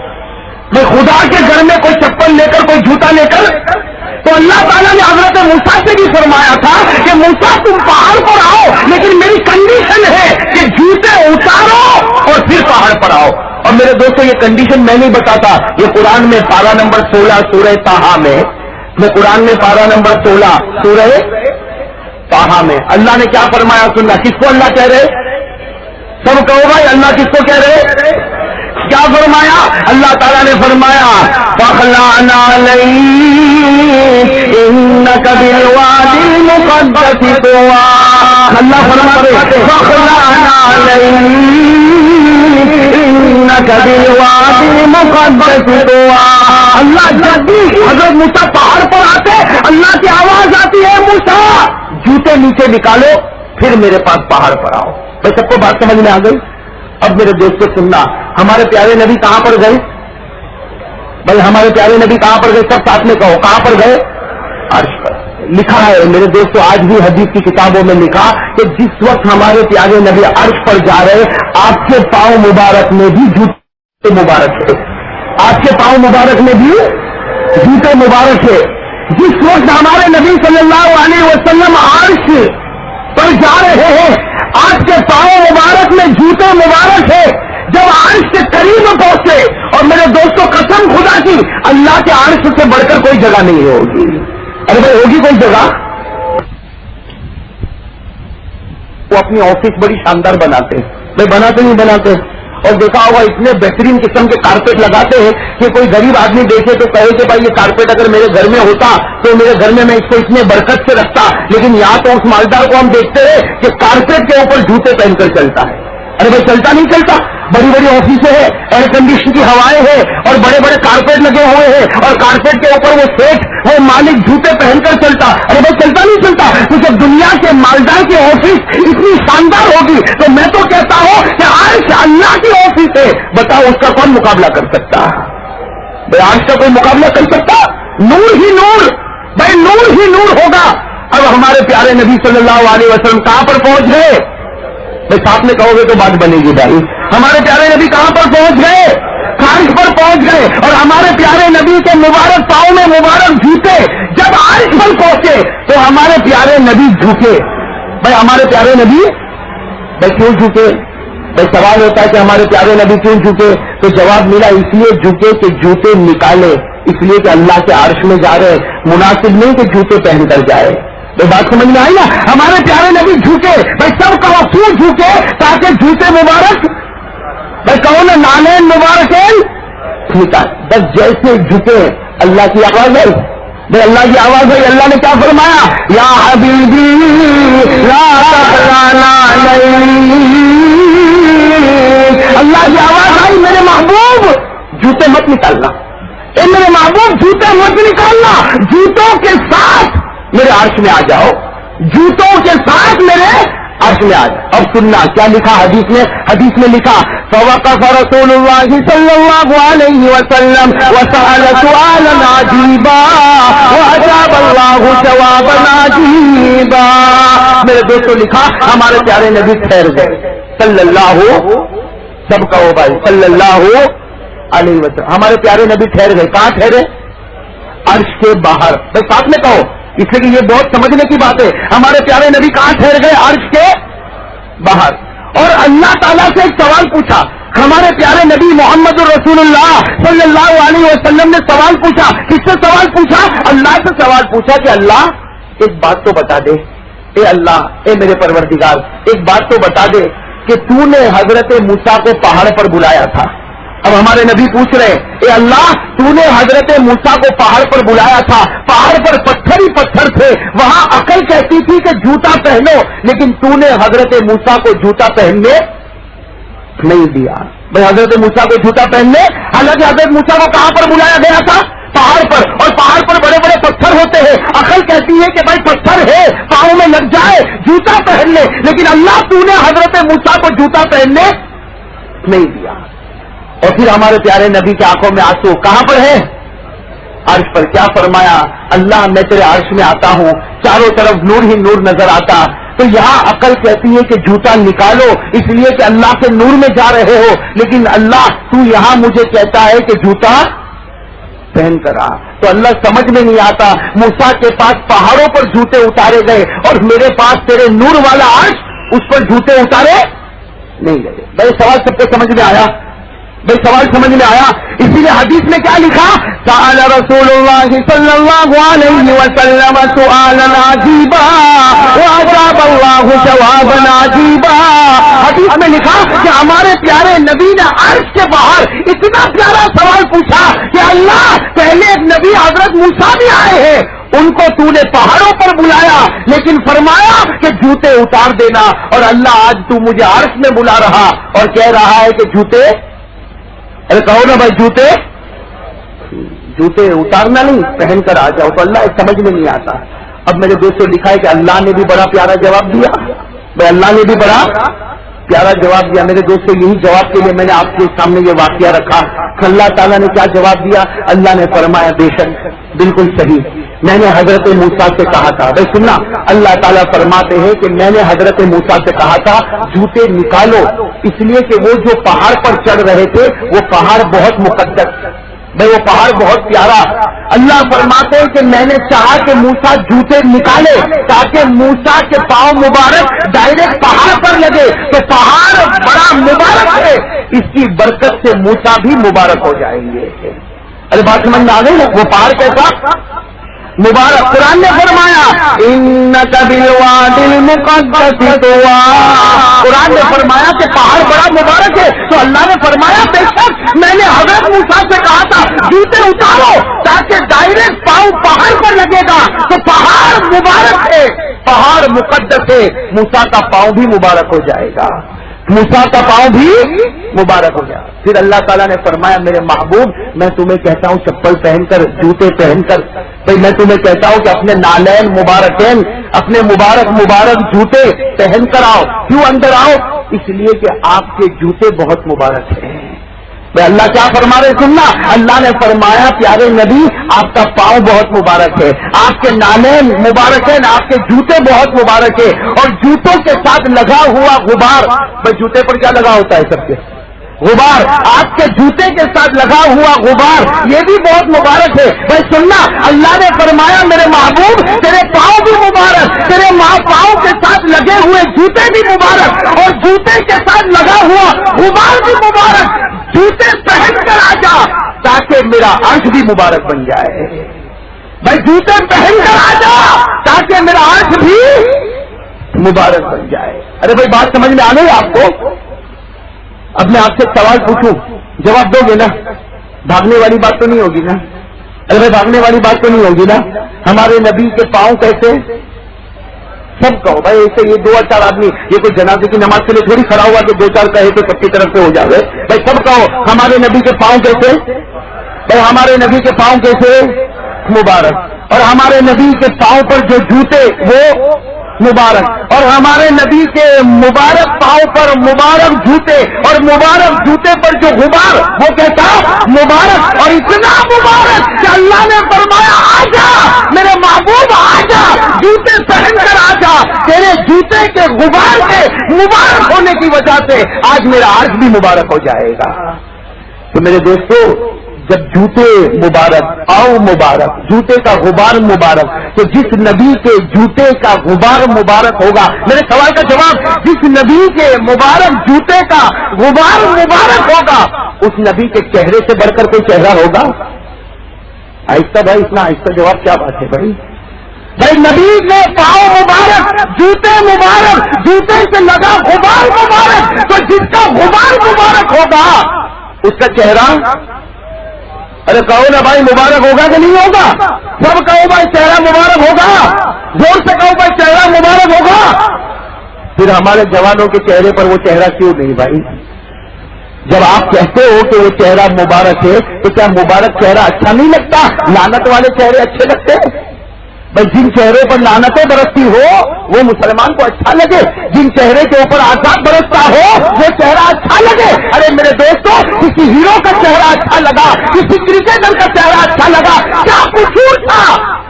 میں خدا کے گھر میں کوئی چپل لے کر کوئی جوتا لے کر، تو اللہ تعالیٰ نے حضرت موسیٰ سے بھی فرمایا تھا کہ موسیٰ تم پہاڑ پر آؤ لیکن میری کنڈیشن ہے کہ جوتے اتارو اور پھر پہاڑ پر آؤ۔ اور میرے دوستوں یہ کنڈیشن میں نہیں بتاتا، یہ قرآن میں پارہ نمبر 16 سورہ طٰہٰ میں قرآن میں پارہ نمبر 16 سورہ طٰہٰ میں اللہ نے کیا فرمایا سننا۔ کس کو اللہ کہہ رہے؟ سب کہو بھائی اللہ کس کو کہہ رہے؟ کیا فرمایا؟ اللہ تعالیٰ نے فرمایا فَخْلَعْنَا عَلَيْكَ إِنَّكَ بِالْوَادِ الْمُقَدَّسِ طُوًى۔ اللہ فرماتے فَخْلَعْنَا عَلَيْكَ إِنَّكَ بِالْوَادِ الْمُقَدَّسِ طُوًى۔ اللہ جب بھی حضرت موسیٰ پہاڑ پر آتے اللہ کی آواز آتی ہے موسیٰ جوتے نیچے نکالو پھر میرے پاس پہاڑ پر آؤ۔ بھائی سب کو بات سمجھ میں آ گئی؟ اب میرے دوستوں سننا، ہمارے پیارے نبی کہاں پر گئے؟ بھائی ہمارے پیارے نبی کہاں پر گئے؟ سب ساتھ میں کہو، کہاں پر گئے؟ عرش پر۔ لکھا ہے میرے دوستوں آج بھی حدیث کی کتابوں میں لکھا کہ جس وقت ہمارے پیارے نبی عرش پر جا رہے آپ کے پاؤں مبارک میں بھی جوتے مبارک ہے، آپ کے پاؤں مبارک میں بھی جوتے مبارک ہے۔ جس وقت ہمارے نبی صلی اللہ علیہ وسلم عرش پر جا رہے ہیں آپ کے پاؤں مبارک میں جوتے مبارک ہے۔ جب عرش کے قریب پہنچے، اور میرے دوستوں قسم خدا کی اللہ کے عرش سے بڑھ کر کوئی جگہ نہیں ہوگی۔ ارے بھائی ہوگی کوئی جگہ؟ وہ اپنی آفس بڑی شاندار بناتے، بھائی بناتے نہیں بناتے؟ اور دیکھا ہوگا اتنے بہترین قسم کے کارپیٹ لگاتے ہیں کہ کوئی غریب آدمی دیکھے تو کہے کہ بھائی یہ کارپیٹ اگر میرے گھر میں ہوتا تو میرے گھر میں اس کو اتنے برکت سے رکھتا. لیکن یہاں تو اس مالدار کو ہم دیکھتے ہیں کہ کارپیٹ کے اوپر جوتے پہن کر چلتا ہے. ارے بھائی چلتا نہیں چلتا. بڑی بڑی آفیسیں ہیں, ایئر کنڈیشن کی ہوائیں ہیں اور بڑے بڑے کارپیٹ لگے ہوئے ہیں اور کارپیٹ کے اوپر وہ سیٹ وہ مالک جوتے پہن کر چلتا. ارے بھائی چلتا نہیں چلتا. تو جب دنیا کے مالدار کی آفس اتنی شاندار ہوگی تو میں تو کہتا ہوں کہ آج اللہ کی آفس ہے, بتاؤ اس کا کون مقابلہ کر سکتا؟ بھائی آج کا کوئی مقابلہ کر سکتا؟ نور ہی نور, بھائی نور ہی نور ہوگا. اب ہمارے پیارے نبی صلی اللہ علیہ وسلم کہاں پر پہنچ گئے؟ بھائی ساتھ میں کہو گے تو بات بنے گی. بھائی ہمارے پیارے نبی کہاں پر پہنچ گئے؟ عرش پر پہنچ گئے. اور ہمارے پیارے نبی کے مبارک پاؤں میں مبارک جوتے جب عرش پر پہنچے تو ہمارے پیارے نبی جھکے. بھائی ہمارے پیارے نبی بھائی کیوں جھکے؟ بھائی سوال ہوتا ہے کہ ہمارے پیارے نبی کیوں جھکے؟ تو جواب ملا اس لیے جھکے کہ جوتے نکالے, اس لیے کہ اللہ کے عرش میں جا رہے, مناسب نہیں کہ جوتے پہن کر جائے. تو بات سمجھ میں آئی نا؟ ہمارے پیارے نبی جھکے. بھائی سب کہو کیوں جھکے؟ تاکہ جوتے مبارک, بھائی کہو نا نالین مبارک ٹھیک ہے. بس جیسے جھکے اللہ کی آواز ہے, بھائی اللہ کی آواز ہے. اللہ نے کیا فرمایا؟ یا حبیبی لا تقرانا اللہ کی آواز آئی میرے محبوب جوتے مت نکالنا, اے میرے محبوب جوتے مت نکالنا, جوتوں کے ساتھ میرے عرش میں آ جاؤ, جوتوں کے ساتھ میرے عرش میں آ جاؤ. اب سننا کیا لکھا حدیث میں. حدیث میں لکھا فوقف رسول اللہ صلی اللہ علیہ وسلم وسأل سؤالا عجیبا واجاب اللہ جوابا عجیبا. میرے دوستوں لکھا ہمارے پیارے نبی ٹھہر گئے صلی اللہ, سب کہو بھائی صلی اللہ علیہ وسلم. ہمارے پیارے نبی ٹھہر گئے. کہاں ٹھہرے؟ عرش کے باہر. بھائی ساتھ میں کہو, اس لیے کہ یہ بہت سمجھنے کی بات ہے. ہمارے پیارے نبی کہاں ٹھہر گئے؟ عرش کے باہر. اور اللہ تعالیٰ سے ایک سوال پوچھا. ہمارے پیارے نبی محمد الرسول اللہ صلی اللہ علیہ وسلم نے سوال پوچھا. کس سے سوال پوچھا؟ اللہ سے سوال پوچھا کہ اللہ ایک بات تو بتا دے, اے اللہ اے میرے پروردگار ایک بات تو بتا دے کہ تو نے حضرت موسیٰ کو پہاڑ پر بلایا تھا. اب ہمارے نبی پوچھ رہے اے اللہ تو نے حضرت موسیٰ کو پہاڑ پر بلایا تھا, پہاڑ پر پتھر ہی پتھر تھے, وہاں عقل کہتی تھی کہ جوتا پہنو, لیکن تو نے حضرت موسیٰ کو جوتا پہننے نہیں دیا. بھائی حضرت موسیٰ کو جوتا پہننے, حالانکہ حضرت موسیٰ کو کہاں پر بلایا گیا تھا؟ پہاڑ پر. اور پہاڑ پر بڑے بڑے پتھر ہوتے ہیں, عقل کہتی ہے کہ بھائی پتھر ہے پاؤں میں لگ جائے جوتا پہن لے, لیکن اللہ تو نے حضرت موسیٰ کو جوتا پہننے نہیں دیا. اور پھر ہمارے پیارے نبی کے آنکھوں میں آنسو. کہاں پر ہے؟ عرش پر. کیا فرمایا؟ اللہ میں تیرے عرش میں آتا ہوں, چاروں طرف نور ہی نور نظر آتا. تو یہاں عقل کہتی ہے کہ جوتا نکالو, اس لیے کہ اللہ کے نور میں جا رہے ہو, لیکن اللہ تو یہاں مجھے کہتا ہے کہ جوتا پہن کر آ. تو اللہ سمجھ میں نہیں آتا. موسیٰ کے پاس پہاڑوں پر جوتے اتارے گئے اور میرے پاس تیرے نور والا عرش, اس پر جوتے اتارے نہیں گئے. بھائی سوال سب کو سمجھ میں آیا؟ بھائی سوال سمجھ میں آیا؟ اسی لیے حدیث میں کیا لکھا؟ سأل رسول اللہ صلی اللہ علیہ وسلم سؤالا عجیبا واجاب اللہ جوابا عجیبا. حدیث میں لکھا کہ ہمارے پیارے نبی نے عرش کے باہر اتنا پیارا سوال پوچھا کہ اللہ پہلے ایک نبی حضرت موسیٰ بھی آئے ہیں, ان کو تو نے پہاڑوں پر بلایا لیکن فرمایا کہ جوتے اتار دینا, اور اللہ آج تو مجھے عرش میں بلا رہا اور کہہ رہا ہے کہ جوتے, ارے کہو نا بھائی جوتے اتارنا نہیں پہن کر آ جاؤ. تو اللہ سمجھ میں نہیں آتا. اب میرے دوستوں لکھا ہے کہ اللہ نے بھی بڑا پیارا جواب دیا. بھائی اللہ نے بھی بڑا پیارا جواب دیا. میرے دوستوں یہی جواب کے لیے میں نے آپ کے سامنے یہ واقعہ رکھا. اللہ تعالیٰ نے کیا جواب دیا؟ اللہ نے فرمایا بے شک بالکل صحیح, میں نے حضرت موسیٰ سے کہا تھا. بھائی سننا, اللہ تعالیٰ فرماتے ہیں کہ میں نے حضرت موسیٰ سے کہا تھا جوتے نکالو, اس لیے کہ وہ جو پہاڑ پر چڑھ رہے تھے وہ پہاڑ بہت مقدس, بھائی وہ پہاڑ بہت پیارا. اللہ فرماتے ہیں کہ میں نے چاہا کہ موسیٰ جوتے نکالے تاکہ موسیٰ کے پاؤں مبارک ڈائریکٹ پہاڑ پر لگے, تو پہاڑ بڑا مبارک ہے, اس کی برکت سے موسیٰ بھی مبارک ہو جائیں گے. ارے بات سمجھ میں آ گئی نا؟ وہ پہاڑ کیسا مبارک. قرآن نے فرمایا ان إنك بالوادي المقدس طوى. قرآن نے فرمایا کہ پہاڑ بڑا مبارک ہے، تو اللہ نے فرمایا بے شک میں نے حضرت موسیٰ سے کہا تھا جوتے اتارو تاکہ ڈائریکٹ پاؤں پہاڑ پر لگے گا، تو پہاڑ مبارک ہے، پہاڑ مقدس ہے، موسیٰ کا پاؤں بھی مبارک ہو جائے گا، موسیٰ کا پاؤں بھی مبارک ہو گیا. پھر اللہ تعالیٰ نے فرمایا میرے محبوب میں تمہیں کہتا ہوں چپل پہن کر، جوتے پہن کر، بھائی میں تمہیں کہتا ہوں کہ اپنے نالین مبارکین، اپنے مبارک جوتے پہن کر آؤ. کیوں اندر آؤ؟ اس لیے کہ آپ کے جوتے بہت مبارک ہیں. اللہ کیا فرما رہے سننا، اللہ نے فرمایا پیارے نبی آپ کا پاؤں بہت مبارک ہے، آپ کے نالین مبارک ہیں، آپ کے جوتے بہت مبارک ہے، اور جوتوں کے ساتھ لگا ہوا غبار، بھائی جوتے پر کیا لگا ہوتا ہے سب کے؟ غبار. آپ کے جوتے کے ساتھ لگا ہوا غبار یہ بھی بہت مبارک ہے. بھائی سننا، اللہ نے فرمایا میرے محبوب تیرے پاؤں بھی مبارک، تیرے پاؤں کے ساتھ لگے ہوئے جوتے بھی مبارک، اور جوتے کے ساتھ لگا ہوا غبار بھی مبارک. جوتے پہن کر آ جا تاکہ میرا عرش بھی مبارک بن جائے. بھائی جوتے پہن کر آ جا تاکہ میرا عرش بھی مبارک بن جائے. ارے بھائی بات سمجھ میں آ گئی آپ کو؟ اب میں آپ سے سوال پوچھوں، جواب دو گے نا؟ بھاگنے والی بات تو نہیں ہوگی نا؟ ارے بھائی بھاگنے والی بات تو نہیں ہوگی نا؟ ہمارے نبی کے پاؤں کیسے؟ سب کہو بھائی. ایسے یہ 2-4 آدمی، یہ کوئی جنازے کی نماز کے لیے تھوڑی کھڑا ہوا کہ 2-4 کہے تو سب کی طرف سے ہو جائے. بھائی سب کہو ہمارے نبی کے پاؤں کیسے؟ بھائی ہمارے نبی کے پاؤں کیسے؟ مبارک. اور ہمارے نبی کے پاؤں پر جو جوتے وہ مبارک، اور ہمارے نبی کے مبارک پاؤں پر مبارک جوتے، اور مبارک جوتے پر جو غبار وہ کہتا مبارک، اور اتنا مبارک کہ اللہ نے فرمایا آ جا میرے محبوب آ جا، جوتے پہن کر آ جا، تیرے جوتے کے غبار کے مبارک ہونے کی وجہ سے آج میرا عرش بھی مبارک ہو جائے گا. تو میرے دوستو جب جوتے مبارک، پاؤں مبارک، جوتے کا غبار مبارک، تو جس نبی کے جوتے کا غبار مبارک ہوگا، میرے سوال کا جواب، جس نبی کے مبارک جوتے کا غبار مبارک ہوگا اس نبی کے چہرے سے بڑھ کر کوئی چہرہ ہوگا؟ آہستہ بھائی، اتنا آہستہ جواب کیا بات ہے بھائی؟ بھائی نبی کے پاؤں مبارک، جوتے مبارک، جوتے سے لگا غبار مبارک، تو جس کا غبار مبارک ہوگا اس کا چہرہ، ارے کہو نا بھائی مبارک ہوگا کہ نہیں ہوگا؟ سب کہو بھائی چہرہ مبارک ہوگا، زور سے کہو بھائی چہرہ مبارک ہوگا. پھر ہمارے جوانوں کے چہرے پر وہ چہرہ کیوں نہیں بھائی؟ جب آپ کہتے ہو کہ وہ چہرہ مبارک ہے تو کیا مبارک چہرہ اچھا نہیں لگتا؟ لعنت والے چہرے اچھے لگتے ہیں؟ بھائی جن چہرے پر لعنتیں برستی ہو وہ مسلمان کو اچھا لگے، جن چہرے کے اوپر آزاد برستا ہو وہ چہرہ اچھا لگے. ارے میرے دوستوں کسی ہیرو کا چہرہ اچھا لگا، کسی کرکٹر کا چہرہ اچھا لگا، کیا قصور تھا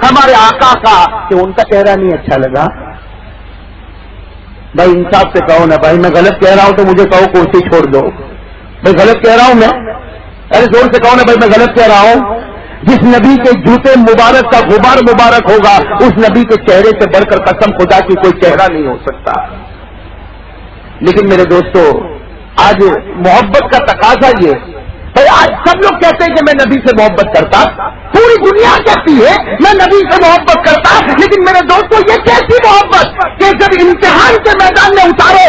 ہمارے آقا کا کہ ان کا چہرہ نہیں اچھا لگا؟ بھائی انصاف سے کہو نا بھائی، میں غلط کہہ رہا ہوں تو مجھے کہو کرسی چھوڑ دو. میں غلط کہہ رہا ہوں میں؟ ارے زور سے کہو نا بھائی میں غلط کہہ رہا ہوں. جس نبی کے جوتے مبارک کا غبار مبارک ہوگا اس نبی کے چہرے سے بڑھ کر قسم خدا کی کوئی چہرہ نہیں ہو سکتا. لیکن میرے دوستو آج محبت کا تقاضا یہ، آج سب لوگ کہتے ہیں کہ میں نبی سے محبت کرتا، پوری دنیا کہتی ہے میں نبی سے محبت کرتا، لیکن میرے دوستو یہ کیسی محبت کہ جب امتحان کے میدان میں اتارو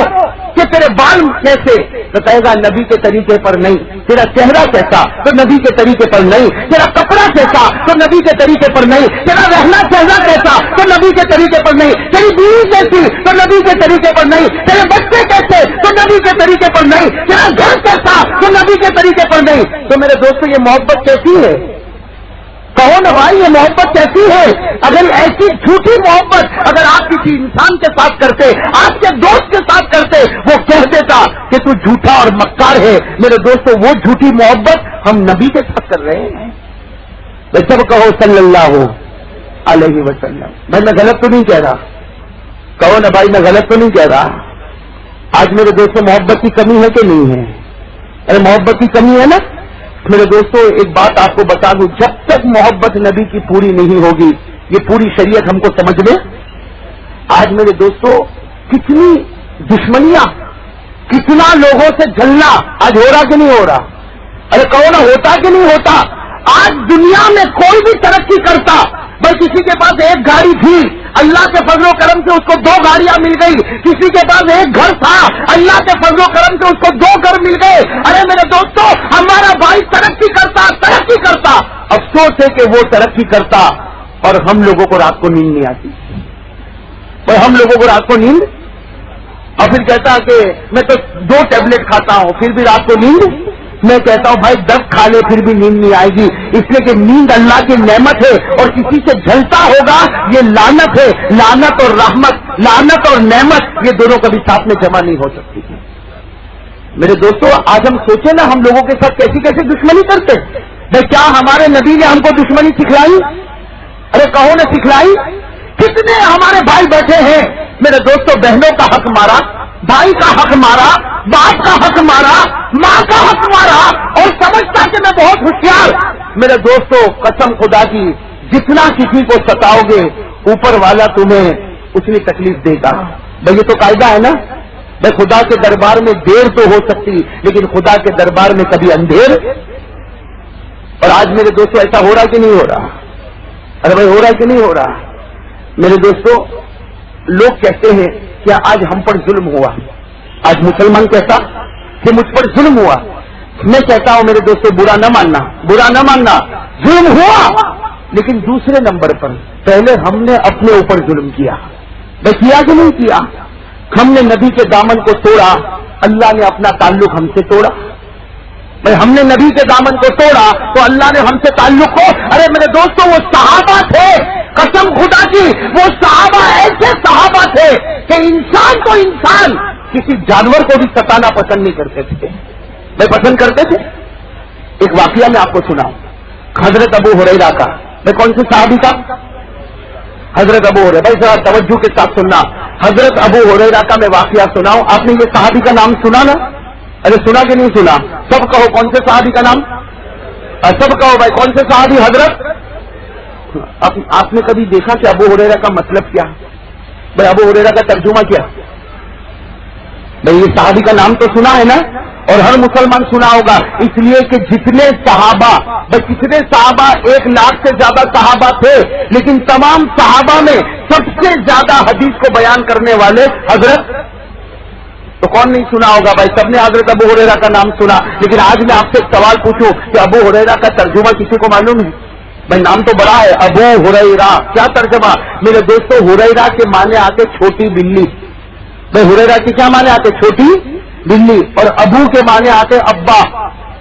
کہ تیرے بال کیسے، تو کہے گا نبی کے طریقے پر نہیں. تیرا چہرہ کیسا تو نبی کے طریقے پر نہیں. تیرا کپڑا کیسا تو نبی کے طریقے پر نہیں. تیرا رہنا چہرہ کیسا تو نبی کے طریقے پر نہیں. تیری بیوی کیسی تو نبی کے طریقے پر نہیں. تیرے بچے کیسے تو نبی کے طریقے پر نہیں. تیرا گھر کیسا تو نبی کے طریقے پر نہیں. تو میرے دوستو یہ محبت کیسی ہے؟ کہو نا بھائی یہ محبت کیسی ہے؟ اگر ایسی جھوٹی محبت اگر آپ کسی انسان کے ساتھ کرتے، آپ کے دوست کے ساتھ کرتے، وہ کہہ دیتا کہ تو جھوٹا اور مکار ہے، میرے دوستو وہ جھوٹی محبت ہم نبی کے ساتھ کر رہے ہیں. سب کہو صلی اللہ علیہ وسلم. میں غلط تو نہیں کہہ رہا؟ کہو نا بھائی میں غلط تو نہیں کہہ رہا؟ آج میرے دوستو محبت کی کمی ہے کہ نہیں ہے؟ ارے محبت کی کمی ہے نا. میرے دوستو ایک بات آپ کو بتا دوں، جب تک محبت نبی کی پوری نہیں ہوگی یہ پوری شریعت ہم کو سمجھ میں. آج میرے دوستو کتنی دشمنیاں، کتنا لوگوں سے جھلنا آج ہو رہا کہ نہیں ہو رہا؟ ارے کہو نا ہوتا کہ نہیں ہوتا؟ آج دنیا میں کوئی بھی ترقی کرتا، بس کسی کے پاس ایک گاڑی تھی، اللہ کے فضل و کرم سے اس کو 2 گاڑیاں مل گئی، کسی کے پاس 1 گھر تھا، اللہ کے فضل و کرم سے اس کو 2 گھر مل گئے۔ ارے میرے دوستو، ہمارا بھائی ترقی کرتا، افسوس ہے کہ وہ ترقی کرتا اور ہم لوگوں کو رات کو نیند نہیں آتی، اور ہم لوگوں کو رات کو نیند، اور پھر کہتا کہ میں تو 2 ٹیبلٹ کھاتا ہوں پھر بھی رات کو نیند۔ میں کہتا ہوں بھائی 10 کھا لے پھر بھی نیند نہیں آئے گی، اس لیے کہ نیند اللہ کی نعمت ہے، اور کسی سے جھلتا ہوگا یہ لعنت ہے۔ لعنت اور رحمت، لعنت اور نعمت، یہ دونوں کبھی ساتھ میں جمع نہیں ہو سکتی۔ میرے دوستو، آج ہم سوچیں نا ہم لوگوں کے ساتھ کیسی کیسی دشمنی کرتے ہیں۔ کیا ہمارے نبی نے ہم کو دشمنی سکھلائی؟ ارے کہو نے سکھلائی؟ کتنے ہمارے بھائی بیٹھے ہیں میرے دوستو، بہنوں کا حق مارا، بھائی کا حق مارا، باپ کا حق مارا، ماں کا حق مارا، اور سمجھتا کہ میں بہت ہوشیار۔ میرے دوستو قسم خدا کی، جتنا کسی کو ستاؤ گے اوپر والا تمہیں اتنی تکلیف دے گا۔ بھائی یہ تو قاعدہ ہے نا، بھائی خدا کے دربار میں دیر تو ہو سکتی لیکن خدا کے دربار میں کبھی اندھیر۔ اور آج میرے دوستو ایسا ہو رہا کہ نہیں ہو رہا؟ ارے بھائی ہو رہا کہ نہیں ہو رہا؟ میرے دوستو لوگ کہتے ہیں کہ آج ہم پر ظلم ہوا، آج مسلمان کہتا کہ مجھ پر ظلم ہوا۔ میں کہتا ہوں میرے دوستو برا نہ ماننا، ظلم ہوا، لیکن دوسرے نمبر پر پہلے ہم نے اپنے اوپر ظلم کیا۔ میں کیا کہ نہیں کیا؟ ہم نے نبی کے دامن کو توڑا، اللہ نے اپنا تعلق ہم سے توڑا۔ بھائی ہم نے نبی کے دامن کو توڑا تو اللہ نے ہم سے تعلق کو، ارے میرے دوستوں وہ صحابہ تھے، قسم خدا کی وہ صحابہ ایسے صحابہ تھے کہ انسان تو انسان کسی جانور کو بھی ستانا پسند نہیں کرتے تھے۔ میں پسند کرتے تھے۔ ایک واقعہ میں آپ کو سناؤں، حضرت ابو ہریرہ کا۔ میں کون سے صحابی کا؟ حضرت ابو ہریرہ۔ بھائی ذرا توجہ کے ساتھ سننا، حضرت ابو ہریرہ کا میں واقعہ سناؤں۔ آپ نے یہ صحابی کا نام سنا نا؟ ارے سنا کہ نہیں سنا؟ سب کہو کون سے صحابی کا نام؟ سب کہو بھائی کون سے صحابی؟ حضرت۔ آپ نے کبھی دیکھا کہ ابو ہریرہ کا مطلب کیا؟ بھائی ابو ہریرہ کا ترجمہ کیا؟ بھائی یہ صحابی کا نام تو سنا ہے نا، اور ہر مسلمان سنا ہوگا، اس لیے کہ جتنے صحابہ، بھائی کتنے صحابہ، 1 لاکھ سے زیادہ صحابہ تھے، لیکن تمام صحابہ میں سب سے زیادہ حدیث کو بیان کرنے والے حضرت، تو کون نہیں سنا ہوگا بھائی؟ سب نے حضرت ابو ہریرہ کا نام سنا۔ لیکن آج میں آپ سے ایک سوال پوچھوں کہ ابو ہریرہ کا ترجمہ کسی کو معلوم ہے؟ بھائی نام تو بڑا ہے، ابو ہریرہ، کیا ترجمہ؟ میرے دوستو ہریرہ کے معنی آتے چھوٹی بلی۔ بھائی ہریرہ کے کیا معنی آتے؟ چھوٹی بلی۔ اور ابو کے معنی آتے ابا،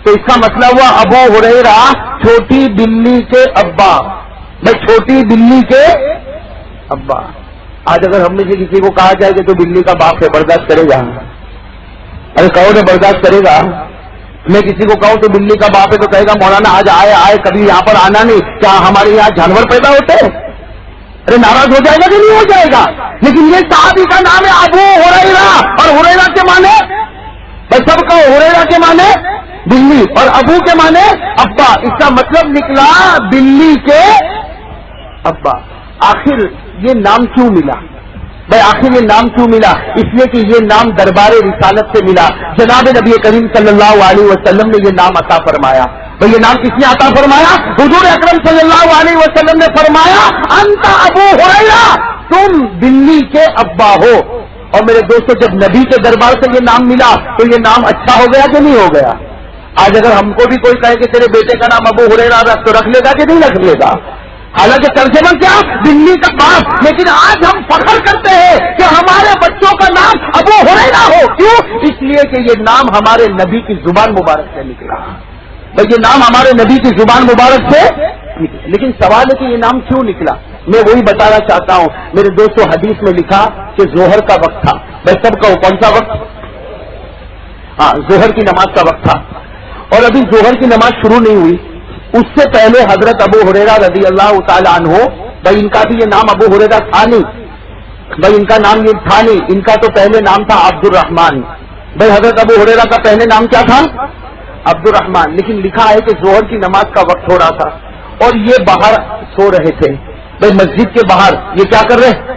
تو اس کا مطلب ہوا ابو ہریرہ چھوٹی بلی کے ابا۔ بھائی چھوٹی بلی کے ابا۔ آج اگر ہم میں سے کسی کو کہا جائے کہ تو بلی کا باپ ہے، برداشت کرے گا؟ ارے کہو نے برداشت کرے گا؟ میں کسی کو کہوں تو بلی کا باپ ہے تو کہے گا مولانا آج آئے کبھی یہاں پر آنا نہیں، کیا ہمارے یہاں جانور پیدا ہوتے ہیں؟ ارے ناراض ہو جائے گا کہ نہیں ہو جائے گا؟ لیکن یہ صحابی کا نام ہے ابو ہریرہ، اور ہریرہ کے معنی، بھائی سب کہو ہریرہ کے معنی بلی، اور ابو کے معنی ابا۔ اس کا مطلب نکلا بلی کے ابا۔ آخر یہ نام کیوں ملا؟ بھائی آخر یہ نام کیوں ملا؟ اس لیے کہ یہ نام دربار رسالت سے ملا۔ جناب نبی کریم صلی اللہ علیہ وسلم نے یہ نام عطا فرمایا۔ بھائی یہ نام کس نے عطا فرمایا؟ حضور اکرم صلی اللہ علیہ وسلم نے فرمایا انت ابو ہریرہ، تم بلی کے ابا ہو۔ اور میرے دوستو جب نبی کے دربار سے یہ نام ملا تو یہ نام اچھا ہو گیا کہ نہیں ہو گیا؟ آج اگر ہم کو بھی کوئی کہے کہ تیرے بیٹے کا نام ابو ہریرہ رکھ تو رکھ لے گا کہ نہیں رکھ لے گا؟ حالانکہ ترجمہ کیا؟ بلی کا باپ۔ لیکن آج ہم فخر کرتے ہیں کہ ہمارے بچوں کا نام ابو ہریرہ ہو۔ کیوں؟ اس لیے کہ یہ نام ہمارے نبی کی زبان مبارک سے نکلا۔ بھائی یہ نام ہمارے نبی کی زبان مبارک سے نکلا، لیکن سوال ہے کہ یہ نام کیوں نکلا؟ میں وہی بتانا چاہتا ہوں میرے دوستو۔ حدیث میں لکھا کہ ظہر کا وقت تھا۔ بھائی سب کا کون سا وقت؟ ہاں ظہر کی نماز کا وقت تھا، اور ابھی ظہر کی نماز شروع نہیں ہوئی، اس سے پہلے حضرت ابو ہریرہ رضی اللہ تعالی عنہ، بھائی ان کا بھی یہ نام ابو ہریرہ تھا نہیں، بھائی ان کا نام یہ تھا نہیں، ان کا تو پہلے نام تھا عبد الرحمن۔ بھائی حضرت ابو ہریرہ کا پہلے نام کیا تھا؟ عبد الرحمن۔ لیکن لکھا ہے کہ ظہر کی نماز کا وقت ہو رہا تھا اور یہ باہر سو رہے تھے۔ بھائی مسجد کے باہر یہ کیا کر رہے؟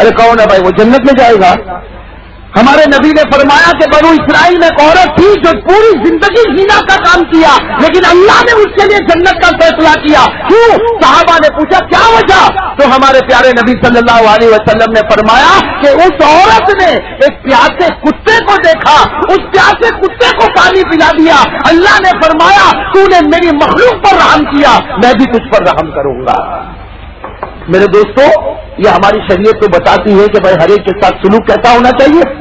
ارے کون ہے بھائی وہ جنت میں جائے گا؟ ہمارے نبی نے فرمایا کہ بنو اسرائیل میں ایک عورت تھی جو پوری زندگی زنا کا کام کیا، لیکن اللہ نے اس کے لیے جنت کا فیصلہ کیا. کیوں؟ صحابہ نے پوچھا کیا وجہ؟ تو ہمارے پیارے نبی صلی اللہ علیہ وسلم نے فرمایا کہ اس عورت نے ایک پیاسے کتے کو دیکھا، اس پیاسے کتے کو پانی پلا دیا. اللہ نے فرمایا تو نے میری مخلوق پر رحم کیا، میں بھی تجھ پر رحم کروں گا. میرے دوستو، یہ ہماری شریعت تو بتاتی ہے کہ بھائی ہر ایک کے ساتھ سلوک کیسا ہونا چاہیے.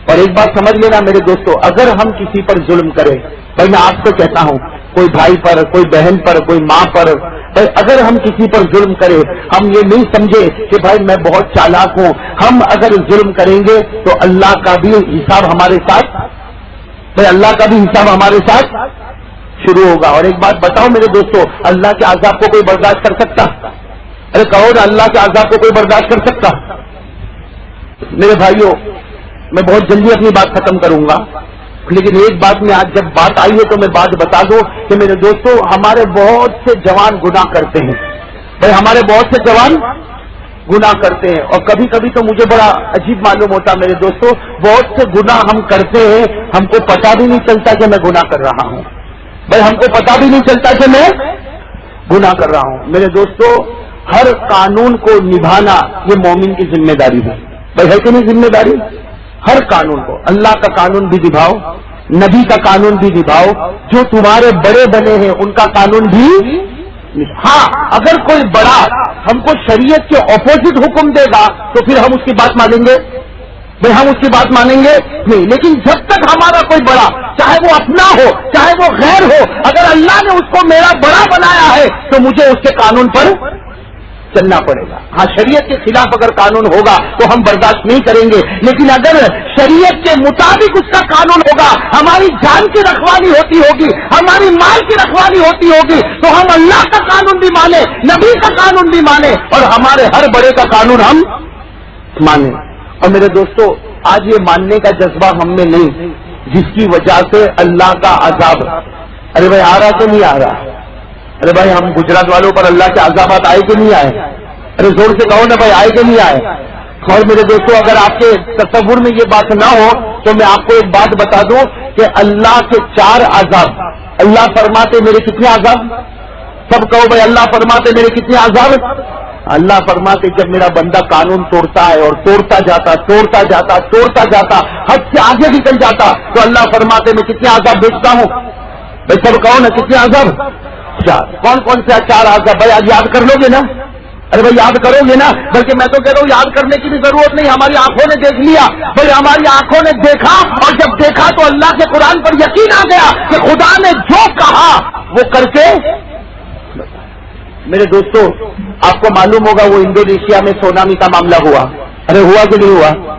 اور ایک بات سمجھ لینا میرے دوستو، اگر ہم کسی پر ظلم کریں، بھائی میں آپ سے کہتا ہوں، کوئی بھائی پر، کوئی بہن پر، کوئی ماں پر، بھائی اگر ہم کسی پر ظلم کریں، ہم یہ نہیں سمجھے کہ بھائی میں بہت چالاک ہوں. ہم اگر ظلم کریں گے تو اللہ کا بھی حساب ہمارے ساتھ، بھائی اللہ کا بھی حساب ہمارے ساتھ شروع ہوگا. اور ایک بات بتاؤ میرے دوستو، اللہ کے عذاب کو کوئی برداشت کر سکتا؟ ارے کہو نا، اللہ کے عذاب کو کوئی برداشت کر سکتا؟ میرے بھائیوں، میں بہت جلدی اپنی بات ختم کروں گا، لیکن ایک بات میں آج جب بات آئی ہے تو میں بات بتا دوں کہ میرے دوستوں، ہمارے بہت سے جوان گناہ کرتے ہیں. بھائی ہمارے بہت سے جوان گناہ کرتے ہیں، اور کبھی کبھی تو مجھے بڑا عجیب معلوم ہوتا میرے دوستوں، بہت سے گناہ ہم کرتے ہیں، ہم کو پتہ بھی نہیں چلتا کہ میں گناہ کر رہا ہوں. بھائی ہم کو پتہ بھی نہیں چلتا کہ میں گناہ کر رہا ہوں. میرے دوستوں، ہر قانون کو نبھانا یہ مومن کی ذمہ داری ہے. بھائی ہے کہ نہیں ذمہ داری؟ ہر قانون کو، اللہ کا قانون بھی نبھاؤ، نبی کا قانون بھی نبھاؤ، جو تمہارے بڑے بنے ہیں ان کا قانون بھی. ہاں اگر کوئی بڑا ہم کو شریعت کے اپوزٹ حکم دے گا تو پھر ہم اس کی بات مانیں گے؟ بھائی ہم اس کی بات مانیں گے نہیں. لیکن جب تک ہمارا کوئی بڑا، چاہے وہ اپنا ہو چاہے وہ غیر ہو، اگر اللہ نے اس کو میرا بڑا بنایا ہے تو مجھے اس کے قانون پر چلنا پڑے گا. ہاں شریعت کے خلاف اگر قانون ہوگا تو ہم برداشت نہیں کریں گے، لیکن اگر شریعت کے مطابق اس کا قانون ہوگا، ہماری جان کی رکھوالی ہوتی ہوگی، ہماری مال کی رکھوالی ہوتی ہوگی، تو ہم اللہ کا قانون بھی مانیں، نبی کا قانون بھی مانیں، اور ہمارے ہر بڑے کا قانون ہم مانیں. اور میرے دوستو، آج یہ ماننے کا جذبہ ہم میں نہیں، جس کی وجہ سے اللہ کا عذاب، ارے بھائی آ رہا کہ نہیں آ رہا؟ ارے بھائی ہم گجرات والوں پر اللہ کے عذابات آئے کہ نہیں آئے؟ ارے زور سے کہو نا بھائی، آئے کہ نہیں آئے؟ اور میرے دوستوں، اگر آپ کے تصور میں یہ بات نہ ہو تو میں آپ کو ایک بات بتا دوں کہ اللہ کے 4 عذاب. اللہ فرماتے میرے کتنے عذاب؟ سب کہو بھائی، اللہ فرماتے میرے کتنے عذاب؟ اللہ فرماتے جب میرا بندہ قانون توڑتا ہے اور توڑتا جاتا حد سے آگے نکل جاتا تو اللہ فرماتے میں کتنے عذاب بھیجتا ہوں. بھائی سب کہو نا کتنے عذاب؟ 4. کون کون سے 4 عذاب؟ بھائی آج یاد کر لو گے نا؟ ارے بھائی یاد کرو گے نا؟ بلکہ میں تو کہہ رہا ہوں یاد کرنے کی بھی ضرورت نہیں، ہماری آنکھوں نے دیکھ لیا. بھائی ہماری آنکھوں نے دیکھا، اور جب دیکھا تو اللہ کے قرآن پر یقین آ گیا کہ خدا نے جو کہا وہ کر کے. میرے دوستو، آپ کو معلوم ہوگا وہ انڈونیشیا میں سونامی کا معاملہ ہوا. ارے ہوا کہ نہیں ہوا؟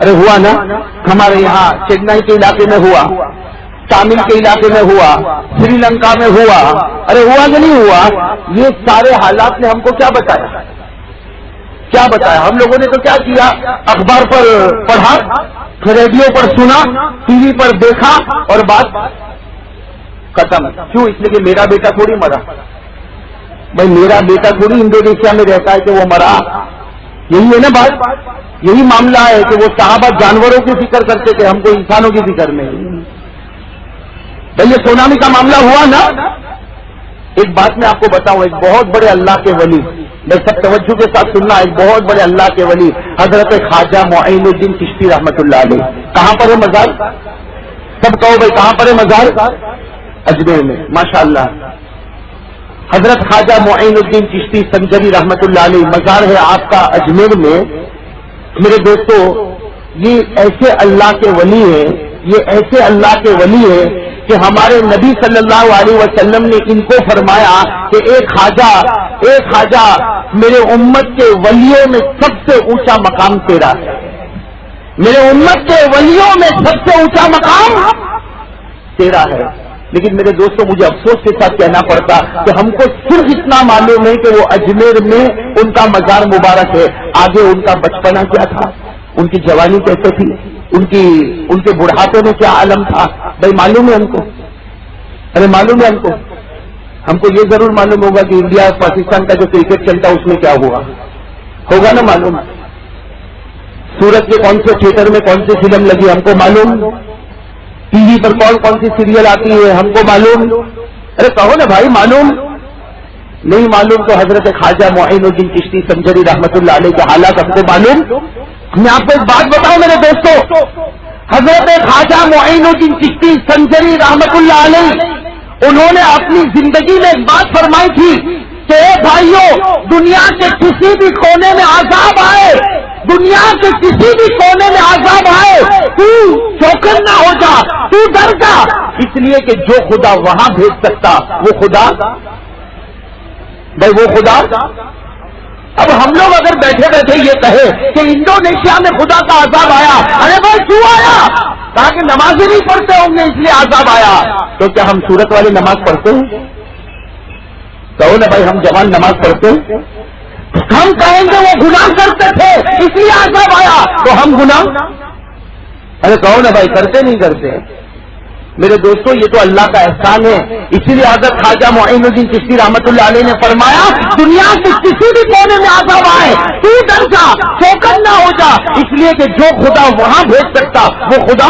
ارے ہوا نا. ہمارے یہاں چنئی کے علاقے میں ہوا، تامل کے علاقے میں ہوا، سری لنکا میں ہوا. ارے ہوا کہ نہیں ہوا؟ یہ سارے حالات نے ہم کو کیا بتایا؟ کیا بتایا؟ ہم لوگوں نے تو کیا کیا؟ اخبار پر پڑھا، ریڈیو پر سنا، ٹی وی پر دیکھا، اور بات ختم. کیوں؟ اس لیے کہ میرا بیٹا تھوڑی مرا. بھائی میرا بیٹا تھوڑی انڈونیشیا میں رہتا ہے کہ وہ مرا. یہی ہے نا بات، یہی معاملہ ہے کہ وہ صحابہ جانوروں کی فکر کرتے تھے، ہم کو انسانوں کی فکر نہیں. بھائی یہ سونامی کا معاملہ ہوا نا. ایک بات میں آپ کو بتاؤں، ایک بہت بڑے اللہ کے ولی، میں سب توجہ کے ساتھ سننا، ایک بہت بڑے اللہ کے ولی حضرت خواجہ معین الدین چشتی رحمۃ اللہ علیہ، کہاں پر ہے مزار؟ سب کہو بھائی کہاں پر ہے مزار؟ اجمیر میں. ماشاءاللہ حضرت خواجہ معین الدین چشتی سنجری رحمۃ اللہ علیہ مزار ہے آپ کا اجمیر میں. میرے دوستو، یہ ایسے اللہ کے ولی ہیں، یہ ایسے اللہ کے ولی ہیں کہ ہمارے نبی صلی اللہ علیہ وسلم نے ان کو فرمایا کہ ایک خواجہ میرے امت کے ولیوں میں سب سے اونچا مقام تیرا ہے. میرے امت کے ولیوں میں سب سے اونچا مقام تیرا ہے. لیکن میرے دوستوں، مجھے افسوس کے ساتھ کہنا پڑتا کہ ہم کو صرف اتنا معلوم ہے کہ وہ اجمیر میں ان کا مزار مبارک ہے. آگے ان کا بچپنا کیا تھا، ان کی جوانی کیسے تھی، ان کے بڑھاپے میں کیا عالم تھا، بھائی معلوم ہے ہم کو؟ ارے معلوم ہے ہم کو یہ ضرور معلوم ہوگا کہ انڈیا اور پاکستان کا جو کرکٹ چلتا اس میں کیا ہوا. ہوگا نا معلوم؟ سورت کے کون سے تھیٹر میں کون سی فلم لگی ہم کو معلوم، ٹی وی پر کون سی سیریل آتی ہے ہم کو معلوم. ارے کہو نا بھائی معلوم. نہیں معلوم تو حضرت خواجہ معین الدین چشتی سنجری رحمت اللہ علیہ کے حالات ہم کو معلوم. میں آپ کو ایک بات بتاؤں میرے دوستوں، حضرت خواجہ معین الدین چشتی سنجری رحمت اللہ علیہ انہوں نے اپنی زندگی میں ایک بات فرمائی تھی کہ اے بھائیوں، دنیا کے کسی بھی کونے میں عذاب آئے، دنیا کے کسی بھی کونے میں عذاب آئے، تو چوکن نہ ہو جا، تو ڈر جا، اس لیے کہ جو خدا وہاں بھیج سکتا وہ خدا، بھائی وہ خدا. اب ہم لوگ اگر بیٹھے بیٹھے یہ کہے کہ انڈونیشیا میں خدا کا عذاب آیا، ارے بھائی کیوں آیا؟ کہا کہ نمازیں نہیں پڑھتے ہوں گے اس لیے عذاب آیا. تو کیا ہم سورت والی نماز پڑھتے ہیں؟ کہو نا بھائی ہم جوان نماز پڑھتے ہیں. ہم کہیں گے وہ گناہ کرتے تھے اس لیے عذاب آیا، تو ہم گناہ، ارے کہو نا بھائی کرتے نہیں کرتے؟ میرے دوستو یہ تو اللہ کا احسان ہے. اسی لیے حضرت خواجہ معین الدین چشتی رحمت اللہ علیہ نے فرمایا دنیا کے کسی بھی کونے میں عذاب آئے تو ڈر جا، چوکن نہ ہو جا، اس لیے کہ جو خدا وہاں بھیج سکتا وہ خدا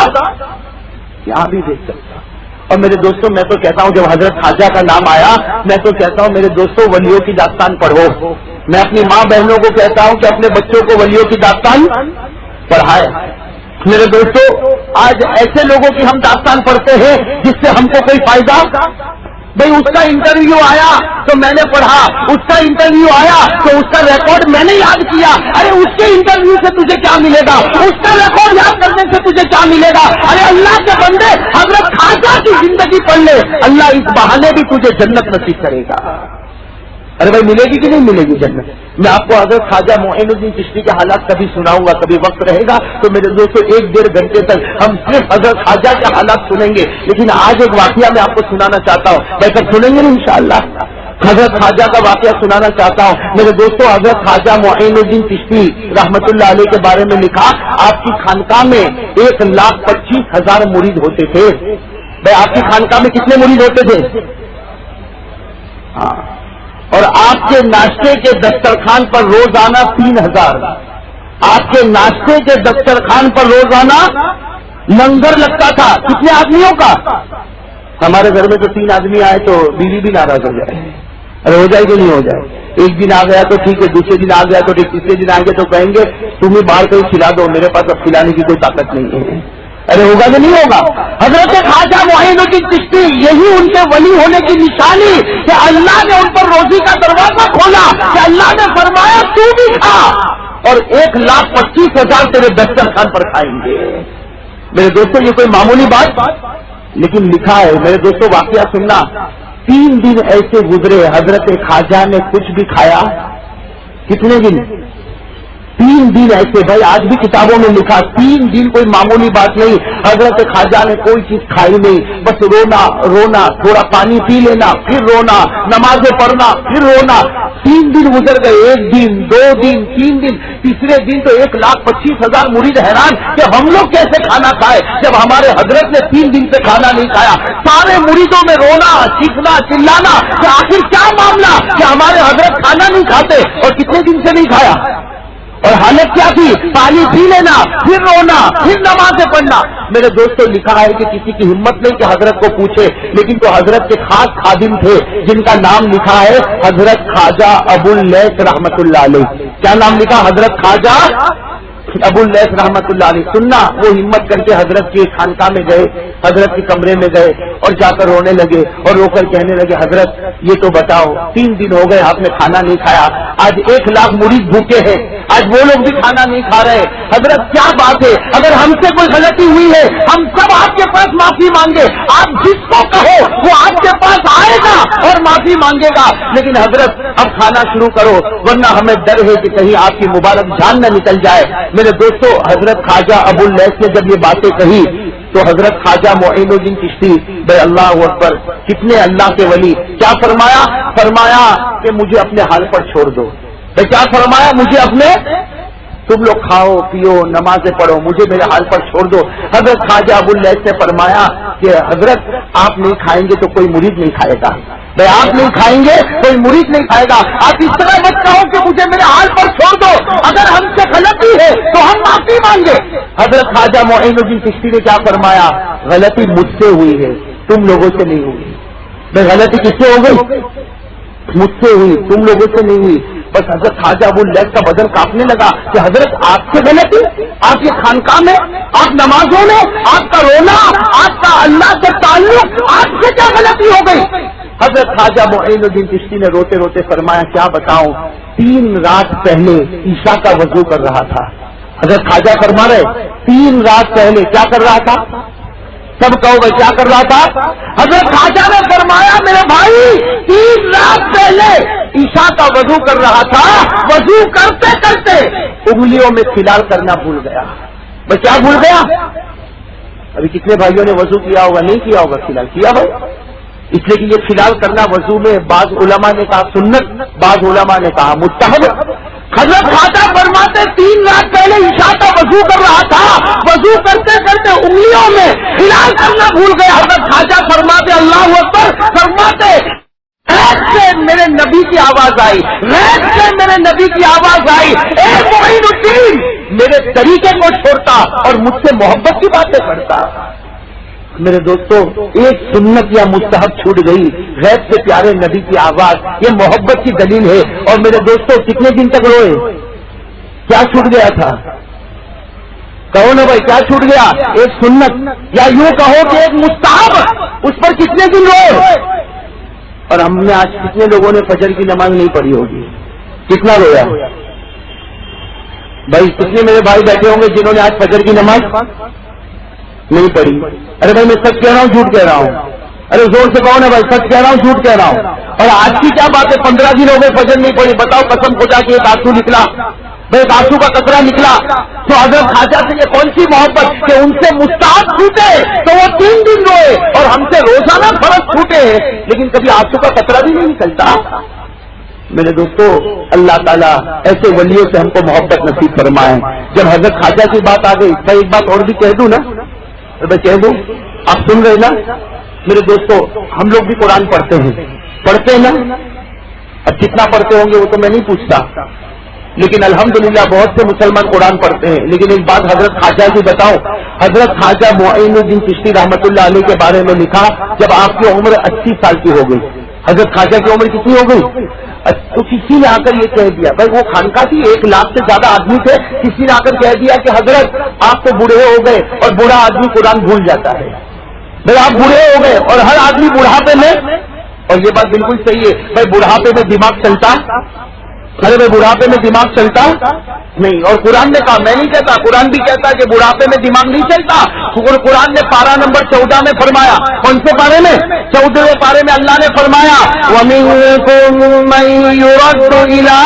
یہاں بھی بھیج سکتا. اور میرے دوستوں میں تو کہتا ہوں جب حضرت خواجہ کا نام آیا میں تو کہتا ہوں میرے دوستوں ولیوں کی داستان پڑھو. میں اپنی ماں بہنوں کو کہتا ہوں کہ اپنے بچوں کو ولیوں کی داستان پڑھائے. میرے دوستوں آج ایسے لوگوں کی ہم داستان پڑھتے ہیں جس سے ہم کو کوئی فائدہ، بھئی اس کا انٹرویو آیا تو میں نے پڑھا، اس کا انٹرویو آیا تو اس کا ریکارڈ میں نے یاد کیا. ارے اس کے انٹرویو سے تجھے کیا ملے گا؟ اس کا ریکارڈ یاد کرنے سے تجھے کیا ملے گا؟ ارے اللہ کے بندے حضرت خواجہ کی زندگی پڑھ لے، اللہ اس بہانے بھی تجھے جنت نصیب کرے گا. ارے بھائی ملے گی کہ نہیں ملے گی جنت؟ میں آپ کو حضرت خواجہ معین الدین چشتی کے حالات کبھی سناؤں گا، کبھی وقت رہے گا تو میرے دوستوں 1-1.5 گھنٹے تک ہم صرف حضرت خواجہ کے حالات سنیں گے. لیکن آج ایک واقعہ میں آپ کو سنانا چاہتا ہوں، میں سب سنیں گے نا انشاءاللہ. حضرت خواجہ کا واقعہ سنانا چاہتا ہوں میرے دوستوں. حضرت خواجہ معین الدین چشتی رحمت اللہ علیہ کے بارے میں لکھا آپ کی خانقاہ میں 1,25,000 مرید ہوتے تھے. بھائی آپ کی خانقاہ میں کتنے مرید ہوتے تھے؟ ہاں. اور آپ کے ناشتے کے دسترخوان پر روزانہ 3,000، آپ کے ناشتے کے دسترخوان پر روزانہ لنگر لگتا تھا. کتنے آدمیوں کا؟ ہمارے گھر میں تو 3 آدمی آئے تو بیوی بھی ناراض ہو جائے. ارے ہو جائے کہ نہیں ہو جائے؟ ایک دن آ گیا تو ٹھیک ہے، دوسرے دن آ گیا تو ٹھیک، تیسرے دن آئیں گے تو کہیں گے تم ہی باہر کہیں کھلا دو، میرے پاس اب کھلانے کی کوئی طاقت نہیں ہے. ارے ہوگا کہ نہیں ہوگا؟ حضرت خواجہ معین الدین چشتی یہی ان کے ولی ہونے کی نشانی کہ اللہ نے ان پر روزی کا دروازہ کھولا، کہ اللہ نے فرمایا تو بھی کھا اور 1,25,000 تیرے دسترخوان پر کھائیں گے. میرے دوستوں یہ کوئی معمولی بات لیکن لکھا ہے. میرے دوستوں واقعہ سننا. 3 دن ایسے گزرے حضرت خواجہ نے کچھ بھی کھایا. کتنے دن؟ 3 دن ایسے. بھائی آج بھی کتابوں میں لکھا 3 دن کوئی معمولی بات نہیں. حضرت خواجہ نے کوئی چیز کھائی نہیں، بس رونا، تھوڑا پانی پی لینا، پھر رونا، نمازیں پڑھنا، پھر رونا. 3 دن گزر گئے. 1 دن، 2 دن، 3 دن، تیسرے دن تو 1,25,000 مرید حیران کہ ہم لوگ کیسے کھانا کھائے جب ہمارے حضرت نے 3 دن سے کھانا نہیں کھایا. سارے مریدوں میں رونا، چیخنا، چلانا کہ آخر کیا معاملہ کہ ہمارے حضرت کھانا نہیں کھاتے اور کتنے دن سے نہیں کھایا. اور حالت کیا تھی؟ پانی پی لینا، پھر رونا، پھر نمازیں پڑھنا. میرے دوستوں لکھا ہے کہ کسی کی ہمت نہیں کہ حضرت کو پوچھے، لیکن تو حضرت کے خاص خادم تھے جن کا نام لکھا ہے حضرت خواجہ ابو اللیث رحمت اللہ علیہ. کیا نام لکھا؟ حضرت خواجہ ابو اللیث رحمت اللہ علیہ. سننا وہ ہمت کر کے حضرت کی خانقاہ میں گئے، حضرت کے کمرے میں گئے اور جا کر رونے لگے اور رو کر کہنے لگے حضرت یہ تو بتاؤ 3 دن ہو گئے آپ نے کھانا نہیں کھایا، آج 1,00,000 مرید بھوکے ہیں، آج وہ لوگ بھی کھانا نہیں کھا رہے. حضرت کیا بات ہے؟ اگر ہم سے کوئی غلطی ہوئی ہے ہم سب آپ کے پاس معافی مانگے. آپ جس کو کہو وہ آپ کے پاس آئے گا اور معافی مانگے گا. لیکن حضرت اب کھانا شروع کرو ورنہ ہمیں ڈر ہے کہ کہیں آپ کی مبارک جان نہ نکل جائے. میرے دوستو حضرت خواجہ ابو اللیث نے جب یہ باتیں کہی تو حضرت خواجہ معین الدین چشتی بھائی اللہ اکبر کتنے اللہ کے ولی، کیا فرمایا کہ مجھے اپنے حال پر چھوڑ دو. بھائی کیا فرمایا؟ مجھے اپنے، تم لوگ کھاؤ پیو نمازیں پڑھو، مجھے میرے حال پر چھوڑ دو. حضرت خواجہ ابو اللیث نے فرمایا کہ حضرت آپ نہیں کھائیں گے تو کوئی مرید نہیں کھائے گا. بھائی آپ نہیں کھائیں گے کوئی مرید نہیں کھائے گا. آپ اس طرح مت کہو کہ مجھے میرے حال پر چھوڑ دو, اگر ہم سے غلطی ہے تو ہم معافی مانگے. حضرت خواجہ معین الدین چشتی نے کیا فرمایا؟ غلطی مجھ سے ہوئی ہے, تم لوگوں سے نہیں ہوئی. میں غلطی کس سے ہو گئی؟ مجھ سے ہوئی, تم لوگوں سے نہیں ہوئی. بس حضرت خواجہ ابو اللیث کا بدن کانپنے لگا کہ حضرت آپ سے غلطی, آپ یہ خانقاہ میں, آپ نمازوں میں, آپ کا رونا, آپ کا اللہ سے تعلق, آپ سے کیا غلطی ہو گئی؟ حضرت خواجہ معین الدین چشتی نے روتے روتے فرمایا کیا بتاؤں, 3 رات پہلے عشاء کا وضو کر رہا تھا. حضرت خواجہ فرما رہے 3 رات پہلے کیا کر رہا تھا؟ سب کہو بھائی کیا کر رہا تھا؟ حضرت خواجہ نے فرمایا میرے بھائی 3 رات پہلے عشاء کا وضو کر رہا تھا, وضو کرتے کرتے انگلیوں میں کھلال کرنا بھول گیا. بھائی کیا بھول گیا؟ ابھی کتنے بھائیوں نے وضو کیا ہوگا؟ نہیں کیا ہوگا کھلال کیا بھائی. اس لیے کہ یہ کھلال کرنا وضو میں بعض علماء نے کہا سنت, بعض علماء نے کہا مستحب. حضرت خواجہ فرماتے 3 رات پہلے عشاء کا وضو کر رہا تھا, وضو کرتے کرتے انگلیوں میں کھلال کرنا بھول گیا. حضرت خواجہ فرماتے اللہ اکبر, فرماتے غیب سے میرے نبی کی آواز آئی, غیب سے میرے نبی کی آواز آئی, اے معین الدین میرے طریقے کو چھوڑتا اور مجھ سے محبت کی باتیں کرتا. میرے دوستو ایک سنت یا مستحب چھوٹ گئی, غیب سے پیارے نبی کی آواز, یہ محبت کی دلیل ہے. اور میرے دوستو کتنے دن تک روئے؟ کیا چھوٹ گیا تھا؟ کہو نا بھائی کیا چھوٹ گیا؟ ایک سنت یا یوں کہو کہ ایک مستحب, اس پر کتنے دن روئے؟ اور ہم نے آج کتنے لوگوں نے فجر کی نماز نہیں پڑھی ہوگی؟ کتنا رویا بھائی؟ کتنے میرے بھائی بیٹھے ہوں گے جنہوں نے آج فجر کی نماز نہیں پڑھی؟ ارے بھائی میں سچ کہہ رہا ہوں جھوٹ کہہ رہا ہوں؟ ارے زور سے کہو نا بھائی سچ کہہ رہا ہوں جھوٹ کہہ رہا ہوں؟ اور آج کی کیا بات ہے 15 دن ہو گئے فجر نہیں پڑی, بتاؤ قسم خدا کی ایک آنسو نکلا, بھائی آنسو کا قطرہ نکلا. تو حضرت خواجہ سے یہ کون سی محبت کہ ان سے مستحب چھوٹے تو وہ 3 دن روئے, اور ہم سے روزانہ فرض چھوٹے لیکن کبھی آنسو کا قطرہ بھی نہیں نکلتا. میرے دوستو اللہ تعالیٰ ایسے ولیوں سے ہم کو محبت نصیب فرمائے. جب حضرت خواجہ کی بات آ گئی, میں ایک بات اور بھی کہہ دوں نا, میں کہہ دوں, آپ سن رہے نا میرے دوستو, ہم لوگ بھی قرآن پڑھتے ہیں نا. اب کتنا پڑھتے ہوں گے وہ تو میں نہیں پوچھتا, لیکن الحمدللہ بہت سے مسلمان قرآن پڑھتے ہیں. لیکن ایک بات حضرت خواجہ کی بتاؤں, حضرت خواجہ معین الدین چشتی رحمت اللہ علیہ کے بارے میں لکھا جب آپ کی عمر 80 سال کی ہو گئی. حضرت خواجہ کی عمر کتنی ہو گئی؟ تو کسی نے آ کر یہ کہہ دیا, بھائی وہ خانقاہ تھی 1 لاکھ سے زیادہ آدمی تھے, کسی نے آ کر کہہ دیا کہ حضرت آپ تو بوڑھے ہو گئے, اور بوڑھا آدمی قرآن بھول جاتا ہے. بھائی آپ بوڑھے ہو گئے, اور ہر آدمی بڑھاپے میں, اور یہ بات بالکل صحیح ہے بھائی, بڑھاپے میں دماغ چلتا, ارے بھائی بڑھاپے میں دماغ چلتا نہیں. اور قرآن نے کہا, میں نہیں کہتا, قرآن بھی کہتا ہے کہ بڑھاپے میں دماغ نہیں چلتا. قرآن نے پارہ نمبر 14 میں فرمایا, کون سے پارے میں؟ 14ویں پارے میں اللہ نے فرمایا وَمِنكُم مَّن يُرَدُّ إِلَىٰ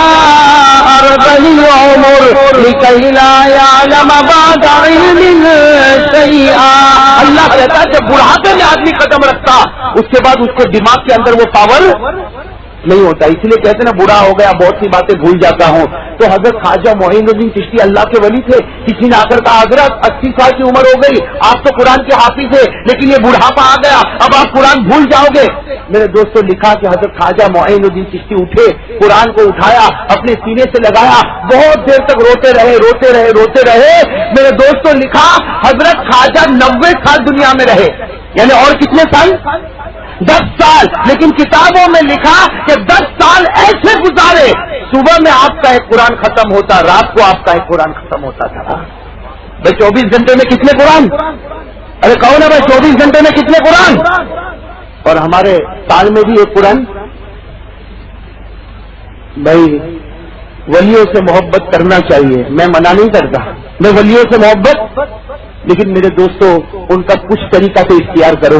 أَرْذَلِ الْعُمُرِ لِكَيْ لَا يَعْلَمَ بَعْدَ عِلْمٍ شَيْئًا. اللہ کہتا ہے جب بڑھاپے میں آدمی قدم رکھتا, اس کے بعد اس کے دماغ کے اندر وہ پاور نہیں ہوتا. اس لیے کہتے ہیں نا بوڑھا ہو گیا, بہت سی باتیں بھول جاتا ہوں. تو حضرت خواجہ معین الدین چشتی اللہ کے ولی تھے. کسی نے آ کر کہا حضرت 80 سال کی عمر ہو گئی, آپ تو قرآن کے حافظ ہیں, لیکن یہ بڑھاپا آ گیا, اب آپ قرآن بھول جاؤ گے. میرے دوستوں لکھا کہ حضرت خواجہ معین الدین چشتی اٹھے, قرآن کو اٹھایا, اپنے سینے سے لگایا, بہت دیر تک روتے رہے. میرے دوستوں لکھا حضرت خواجہ 90 سال دنیا میں رہے, یعنی اور کتنے سال؟ 10 سال. لیکن کتابوں میں لکھا کہ 10 سال ایسے گزارے, صبح میں آپ کا ایک قرآن ختم ہوتا, رات کو آپ کا ایک قرآن ختم ہوتا تھا. بھائی 24 گھنٹے میں کتنے قرآن؟ ارے کہو نا بھائی 24 گھنٹے میں کتنے قرآن؟ اور ہمارے سال میں بھی ایک قرآن. بھائی ولیوں سے محبت کرنا چاہیے, میں منع نہیں کرتا, میں ولیوں سے محبت, لیکن میرے دوستوں ان کا کچھ طریقہ تو اختیار کرو,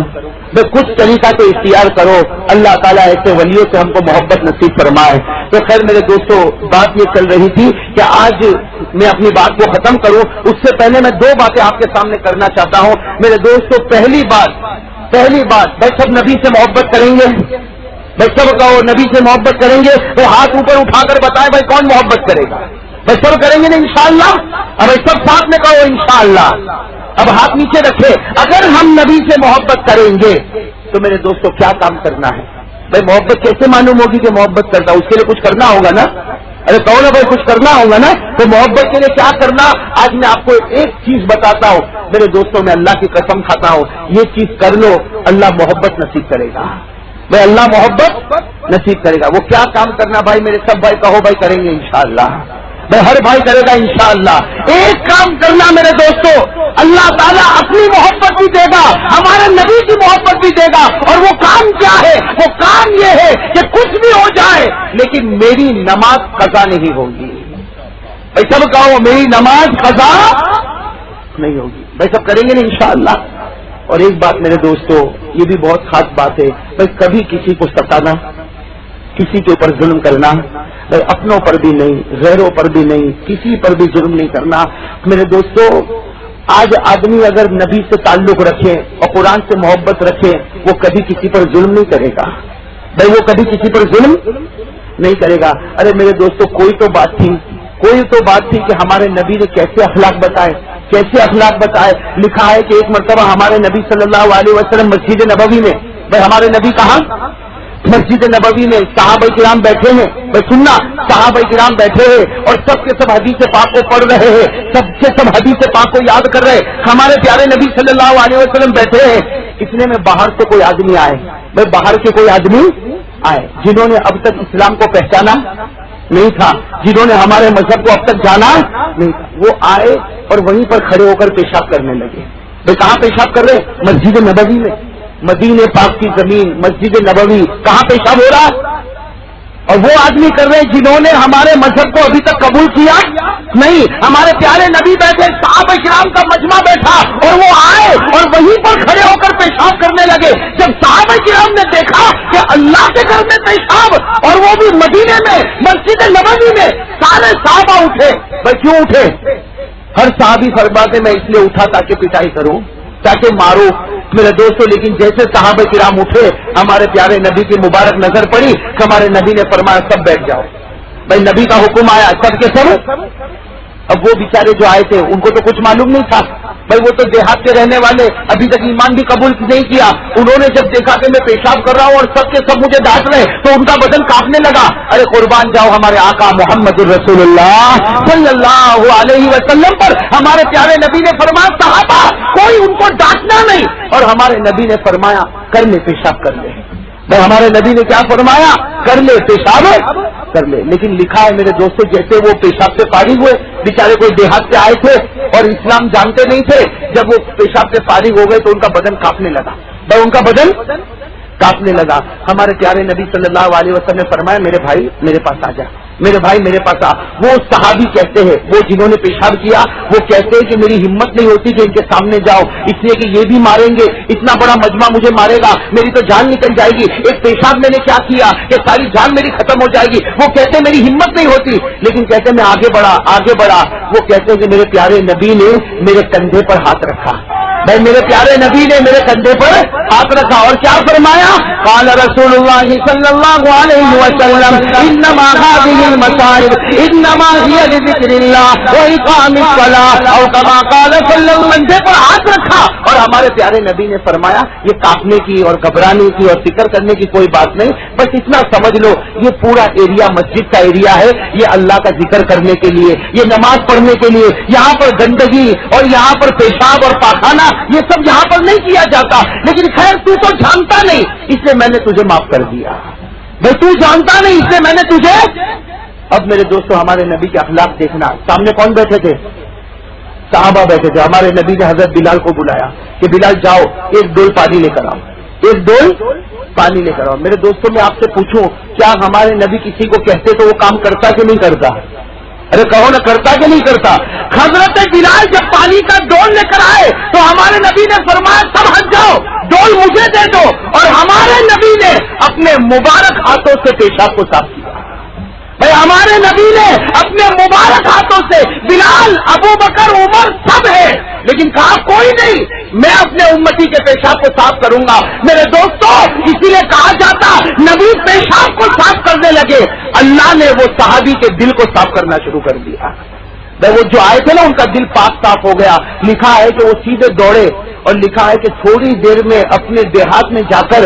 کچھ طریقہ تو اختیار کرو. اللہ تعالیٰ ایسے ولیوں سے ہم کو محبت نصیب فرمائے. تو خیر میرے دوستوں بات یہ چل رہی تھی کہ آج میں اپنی بات کو ختم کروں, اس سے پہلے میں 2 باتیں آپ کے سامنے کرنا چاہتا ہوں. میرے دوستوں پہلی بات بھائی سب نبی سے محبت کریں گے؟ بھائی سب کہو نبی سے محبت کریں گے, تو ہاتھ اوپر اٹھا کر بتائیں بھائی کون محبت کرے گا؟ بھائی سب کریں گے نا انشاءاللہ؟ اب سب ساتھ میں کہو انشاءاللہ. اب ہاتھ نیچے رکھے. اگر ہم نبی سے محبت کریں گے تو میرے دوستوں کیا کام کرنا ہے؟ بھائی موحبت کیسے معلوم ہوگی کہ محبت کرتا؟ اس کے لیے کچھ کرنا ہوگا نا. ارے کہو نا بھائی کچھ کرنا ہوگا نا. تو محبت کے لیے کیا کرنا؟ آج میں آپ کو ایک چیز بتاتا ہوں میرے دوستوں، میں اللہ کی قسم کھاتا ہوں، یہ چیز کر لو اللہ محبت نصیب کرے گا. بھائی اللہ محبت نصیب کرے گا. وہ کیا کام کرنا بھائی؟ میرے سب بھائی کہو بھائی کریں گے انشاءاللہ. میں ہر بھائی کرے گا انشاءاللہ. ایک کام کرنا میرے دوستو، اللہ تعالیٰ اپنی محبت بھی دے گا، ہمارے نبی کی محبت بھی دے گا. اور وہ کام کیا ہے؟ وہ کام یہ ہے کہ کچھ بھی ہو جائے لیکن میری نماز قضا نہیں ہوگی. بھائی سب کہو میری نماز قضا نہیں ہوگی. بھائی سب کریں گے نا انشاءاللہ. اور ایک بات میرے دوستو، یہ بھی بہت خاص بات ہے، بھائی کبھی کسی کو ستانا، کسی کے اوپر ظلم کرنا، بھائی اپنوں پر بھی نہیں، غیروں پر بھی نہیں، کسی پر بھی ظلم نہیں کرنا. میرے دوستو آج آدمی اگر نبی سے تعلق رکھے اور قرآن سے محبت رکھے، وہ کبھی کسی پر ظلم نہیں کرے گا. بھائی وہ کبھی کسی پر ظلم نہیں کرے گا. ارے میرے دوستو کوئی تو بات تھی کہ ہمارے نبی نے کیسے اخلاق بتائے. لکھا ہے کہ ایک مرتبہ ہمارے نبی صلی اللہ علیہ وسلم مسجد نبوی میں، بھائی ہمارے نبی کہاں؟ مسجد نبوی میں صحابہ کرام بیٹھے ہیں. بھائی سننا، صحابہ کرام بیٹھے ہیں اور سب کے سب حدیث پاک کو پڑھ رہے ہیں، سب کے سب حدیث پاک کو یاد کر رہے. ہمارے پیارے نبی صلی اللہ علیہ وسلم بیٹھے ہیں. اتنے میں باہر سے کوئی آدمی آئے. بھائی باہر کے کوئی آدمی آئے جنہوں نے اب تک اسلام کو پہچانا نہیں تھا، جنہوں نے ہمارے مذہب کو اب تک جانا نہیں تھا. وہ آئے اور وہیں پر کھڑے ہو کر پیشاب کرنے لگے. بھائی کہاں پیشاب کر رہے؟ مسجد نبوی میں. مدینے پاک کی زمین مسجد نبوی، کہاں پیشاب ہو رہا؟ اور وہ آدمی کر رہے ہیں جنہوں نے ہمارے مذہب کو ابھی تک قبول کیا نہیں. ہمارے پیارے نبی بیٹھے، صحابہ کرام کا مجمع بیٹھا اور وہ آئے اور وہیں پر کھڑے ہو کر پیشاب کرنے لگے. جب صحابہ کرام نے دیکھا کہ اللہ کے گھر میں پیشاب اور وہ بھی مدینے میں مسجد نبوی میں، سارے صحابہ اٹھے. بھائی کیوں اٹھے؟ ہر صحابی فرماتے میں اس لیے اٹھا تاکہ پٹائی کروں، تاکہ مارو. میرے دوستو لیکن جیسے صحابہ کرام اٹھے، ہمارے پیارے نبی کی مبارک نظر پڑی کہ ہمارے نبی نے فرمایا سب بیٹھ جاؤ. بھائی نبی کا حکم آیا سب کے سب. اب وہ بیچارے جو آئے تھے ان کو تو کچھ معلوم نہیں تھا. بھائی وہ تو دیہات کے رہنے والے، ابھی تک ایمان بھی قبول نہیں کیا. انہوں نے جب دیکھا کہ میں پیشاب کر رہا ہوں اور سب کے سب مجھے ڈانٹ رہے تو ان کا بدن کانپنے لگا. ارے قربان جاؤ ہمارے آقا محمد الرسول اللہ صلی اللہ علیہ وسلم پر. ہمارے پیارے نبی نے فرمایا صحابہ کوئی ان کو ڈانٹنا نہیں، اور ہمارے نبی نے فرمایا کر لے پیشاب کر لے. بھائی ہمارے نبی نے کیا فرمایا؟ کر لے پیشاب کر لے. لیکن لکھا ہے میرے دوستوں جیسے وہ پیشاب سے فارغ ہوئے، بیچارے کوئی دیہات سے آئے تھے اور اسلام جانتے نہیں تھے، جب وہ پیشاب سے فارغ ہو گئے تو ان کا بدن کانپنے لگا. بھائی ان کا بدن کانپنے لگا. ہمارے پیارے نبی صلی اللہ علیہ وسلم نے فرمایا میرے بھائی میرے پاس آ جا، میرے بھائی میرے پاس آ. وہ صحابی کہتے ہیں، وہ جنہوں نے پیشاب کیا وہ کہتے ہیں کہ میری ہمت نہیں ہوتی کہ ان کے سامنے جاؤ، اس لیے کہ یہ بھی ماریں گے، اتنا بڑا مجمع مجھے مارے گا، میری تو جان نکل جائے گی. ایک پیشاب میں نے کیا کیا کہ ساری جان میری ختم ہو جائے گی. وہ کہتے میری ہمت نہیں ہوتی، لیکن کہتے میں آگے بڑھا. وہ کہتے ہیں کہ میرے پیارے نبی نے میرے کندھے پر ہاتھ رکھا. بھائی میرے پیارے نبی نے میرے کندھے پر ہاتھ رکھا اور کیا فرمایا؟ قال رسول اللہ صلی اللہ علیہ وسلم انما هذه المصائب انما هي لذکر اللہ واقام الصلاۃ او کما قال صلی اللہ علیہ وسلم. کندھے پر ہاتھ رکھا اور ہمارے پیارے نبی نے فرمایا یہ کانپنے کی اور گھبرانے کی اور فکر کرنے کی کوئی بات نہیں، بس اتنا سمجھ لو یہ پورا ایریا مسجد کا ایریا ہے، یہ اللہ کا ذکر کرنے کے لیے، یہ نماز پڑھنے کے لیے. یہاں پر گندگی اور یہاں پر پیشاب اور پاخانہ یہ سب یہاں پر نہیں کیا جاتا. لیکن خیر تو جانتا نہیں اس لیے میں نے تجھے معاف کر دیا. بھائی تو جانتا نہیں اس لیے میں نے تجھے. اب میرے دوستو ہمارے نبی کے اخلاق دیکھنا. سامنے کون بیٹھے تھے؟ صحابہ بیٹھے تھے. ہمارے نبی نے حضرت بلال کو بلایا کہ بلال جاؤ ایک ڈول پانی لے کر آؤ، ایک ڈول پانی لے کر آؤ. میرے دوستوں میں آپ سے پوچھوں کیا ہمارے نبی کسی کو کہتے تو وہ کام کرتا کہ نہیں کرتا؟ ارے کہو نا کرتا کہ نہیں کرتا؟ حضرت بلال جب پانی کا ڈول لے کر آئے تو ہمارے نبی نے فرمایا سب ہٹ جاؤ، ڈول مجھے دے دو. اور ہمارے نبی نے اپنے مبارک ہاتھوں سے پیشاب کو صاف کیا. بھائی ہمارے نبی نے اپنے مبارک ہاتھوں سے، بلال ابو بکر عمر سب ہے لیکن کہا کوئی نہیں میں اپنے امتی کے پیشاب کو صاف کروں گا. میرے دوستو اسی لیے کہا جاتا نبی پیشاب کو صاف کرنے لگے، اللہ نے وہ صحابی کے دل کو صاف کرنا شروع کر دیا. وہ جو آئے تھے نا ان کا دل پاک صاف ہو گیا. لکھا ہے کہ وہ سیدھے دوڑے اور لکھا ہے کہ تھوڑی دیر میں اپنے دیہات میں جا کر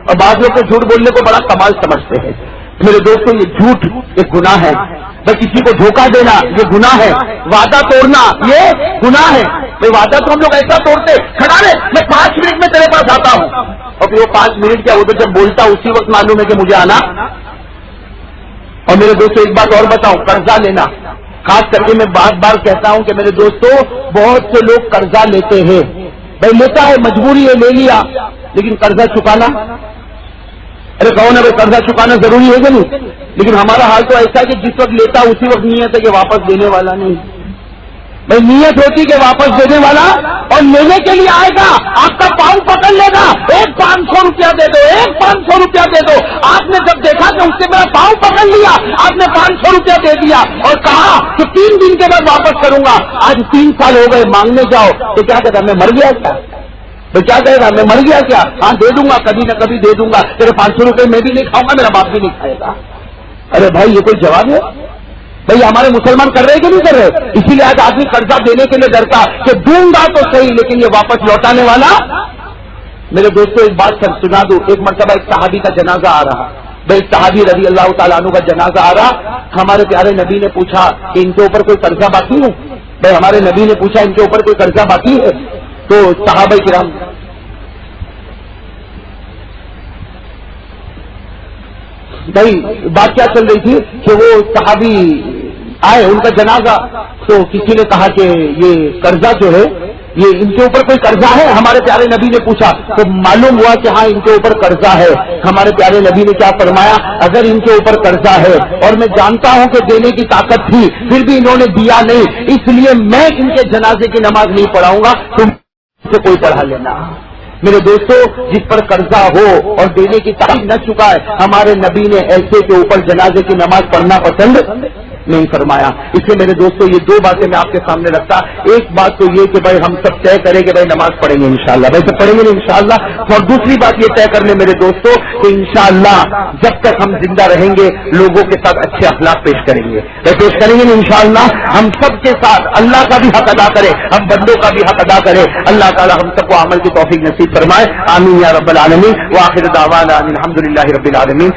اور بعض لوگ تو جھوٹ بولنے کو بڑا کمال سمجھتے ہیں. میرے دوستوں یہ جھوٹ ایک گناہ ہے. بھائی کسی کو دھوکہ دینا یہ گناہ ہے. وعدہ توڑنا یہ گناہ ہے. بھائی وعدہ تو ہم لوگ ایسا توڑتے کھڑا رہے میں 5 منٹ میں تیرے پاس آتا ہوں, اور پھر وہ 5 منٹ کیا وہ تو جب بولتا اسی وقت معلوم ہے کہ مجھے آنا. اور میرے دوستوں ایک بات اور بتاؤں, قرضہ لینا, خاص کر کے میں بار بار کہتا ہوں کہ میرے دوستوں بہت سے لوگ قرضہ لیتے ہیں. بھائی لیتا ہے مجبوری ہے لے لیا, لیکن قرضہ چکانا, ارے کون ہے بھائی قرضہ چکانا ضروری ہے کہ نہیں؟ لیکن ہمارا حال تو ایسا ہے کہ جس وقت لیتا اسی وقت نیت ہے کہ واپس دینے والا نہیں. بھائی نیت ہوتی کہ واپس دینے والا, اور لینے کے لیے آئے گا آپ کا پاؤں پکڑ لے گا, ایک 500 روپیہ دے دو, ایک 500 روپیہ دے دو. آپ نے جب دیکھا کہ اس سے میرا پاؤں پکڑ لیا, آپ نے 500 روپیہ دے دیا اور کہا کہ 3 دن کے بعد واپس کروں گا. آج 3 سال ہو گئے, مانگنے جاؤ تو کیا کہتا میں مر گیا کیا؟ تو کیا کہے گا میں مر گیا کیا؟ ہاں دے دوں گا, کبھی نہ کبھی دے دوں گا, تیرے 500 روپئے میں بھی نہیں کھاؤں گا, میرا باپ بھی نہیں کھائے گا. ارے بھائی یہ کوئی جواب ہے؟ بھائی ہمارے مسلمان کر رہے کہ نہیں کر رہے؟ اسی لیے آج آدمی قرضہ دینے کے لیے ڈرتا کہ دوں گا تو صحیح لیکن یہ واپس لوٹانے والا. میرے دوستوں ایک بات سنا دوں, ایک مرتبہ ایک صحابی کا جنازہ آ رہا. بھائی صحابی رضی اللہ تعالیٰ عنہ کا جنازہ آ رہا. ہمارے پیارے نبی نے پوچھا کہ ان کے اوپر کوئی قرضہ باقی ہے؟ بھائی ہمارے نبی نے پوچھا ان کے اوپر کوئی قرضہ باقی ہے؟ تو صحابہ کرام بھائی بات کیا چل رہی تھی کہ وہ صحابی آئے ان کا جنازہ, تو کسی نے کہا کہ یہ قرضہ جو ہے یہ ان کے اوپر کوئی قرضہ ہے؟ ہمارے پیارے نبی نے پوچھا تو معلوم ہوا کہ ہاں ان کے اوپر قرضہ ہے. ہمارے پیارے نبی نے کیا فرمایا, اگر ان کے اوپر قرضہ ہے اور میں جانتا ہوں کہ دینے کی طاقت تھی پھر بھی انہوں نے دیا نہیں, اس لیے میں ان کے جنازے کی نماز نہیں پڑھاؤں گا, تم سے کوئی پڑھا لینا. میرے دوستوں جس پر قرضہ ہو اور دینے کی طاقت نہ چکا ہے, ہمارے نبی نے ایسے کے اوپر جنازے کی نماز پڑھنا پسند نہیں فرمایا. اس لیے میرے دوستوں یہ 2 باتیں میں آپ کے سامنے رکھتا. ایک بات تو یہ کہ بھائی ہم سب طے کریں کہ بھائی نماز پڑھیں گے انشاءاللہ, ویسے پڑھیں گے انشاءاللہ. اور دوسری بات یہ طے کر لیں میرے دوستوں کہ انشاءاللہ جب تک ہم زندہ رہیں گے لوگوں کے ساتھ اچھے اخلاق پیش کریں گے. پیش کریں گے انشاءاللہ. ہم سب کے ساتھ اللہ کا بھی حق ادا کرے, ہم بندوں کا بھی حق ادا کرے. اللہ تعالی ہم سب کو عمل کی توفیق نصیب فرمائے. آمین یا رب العالمین. وآخر دعوانا الحمدللہ رب العالمین.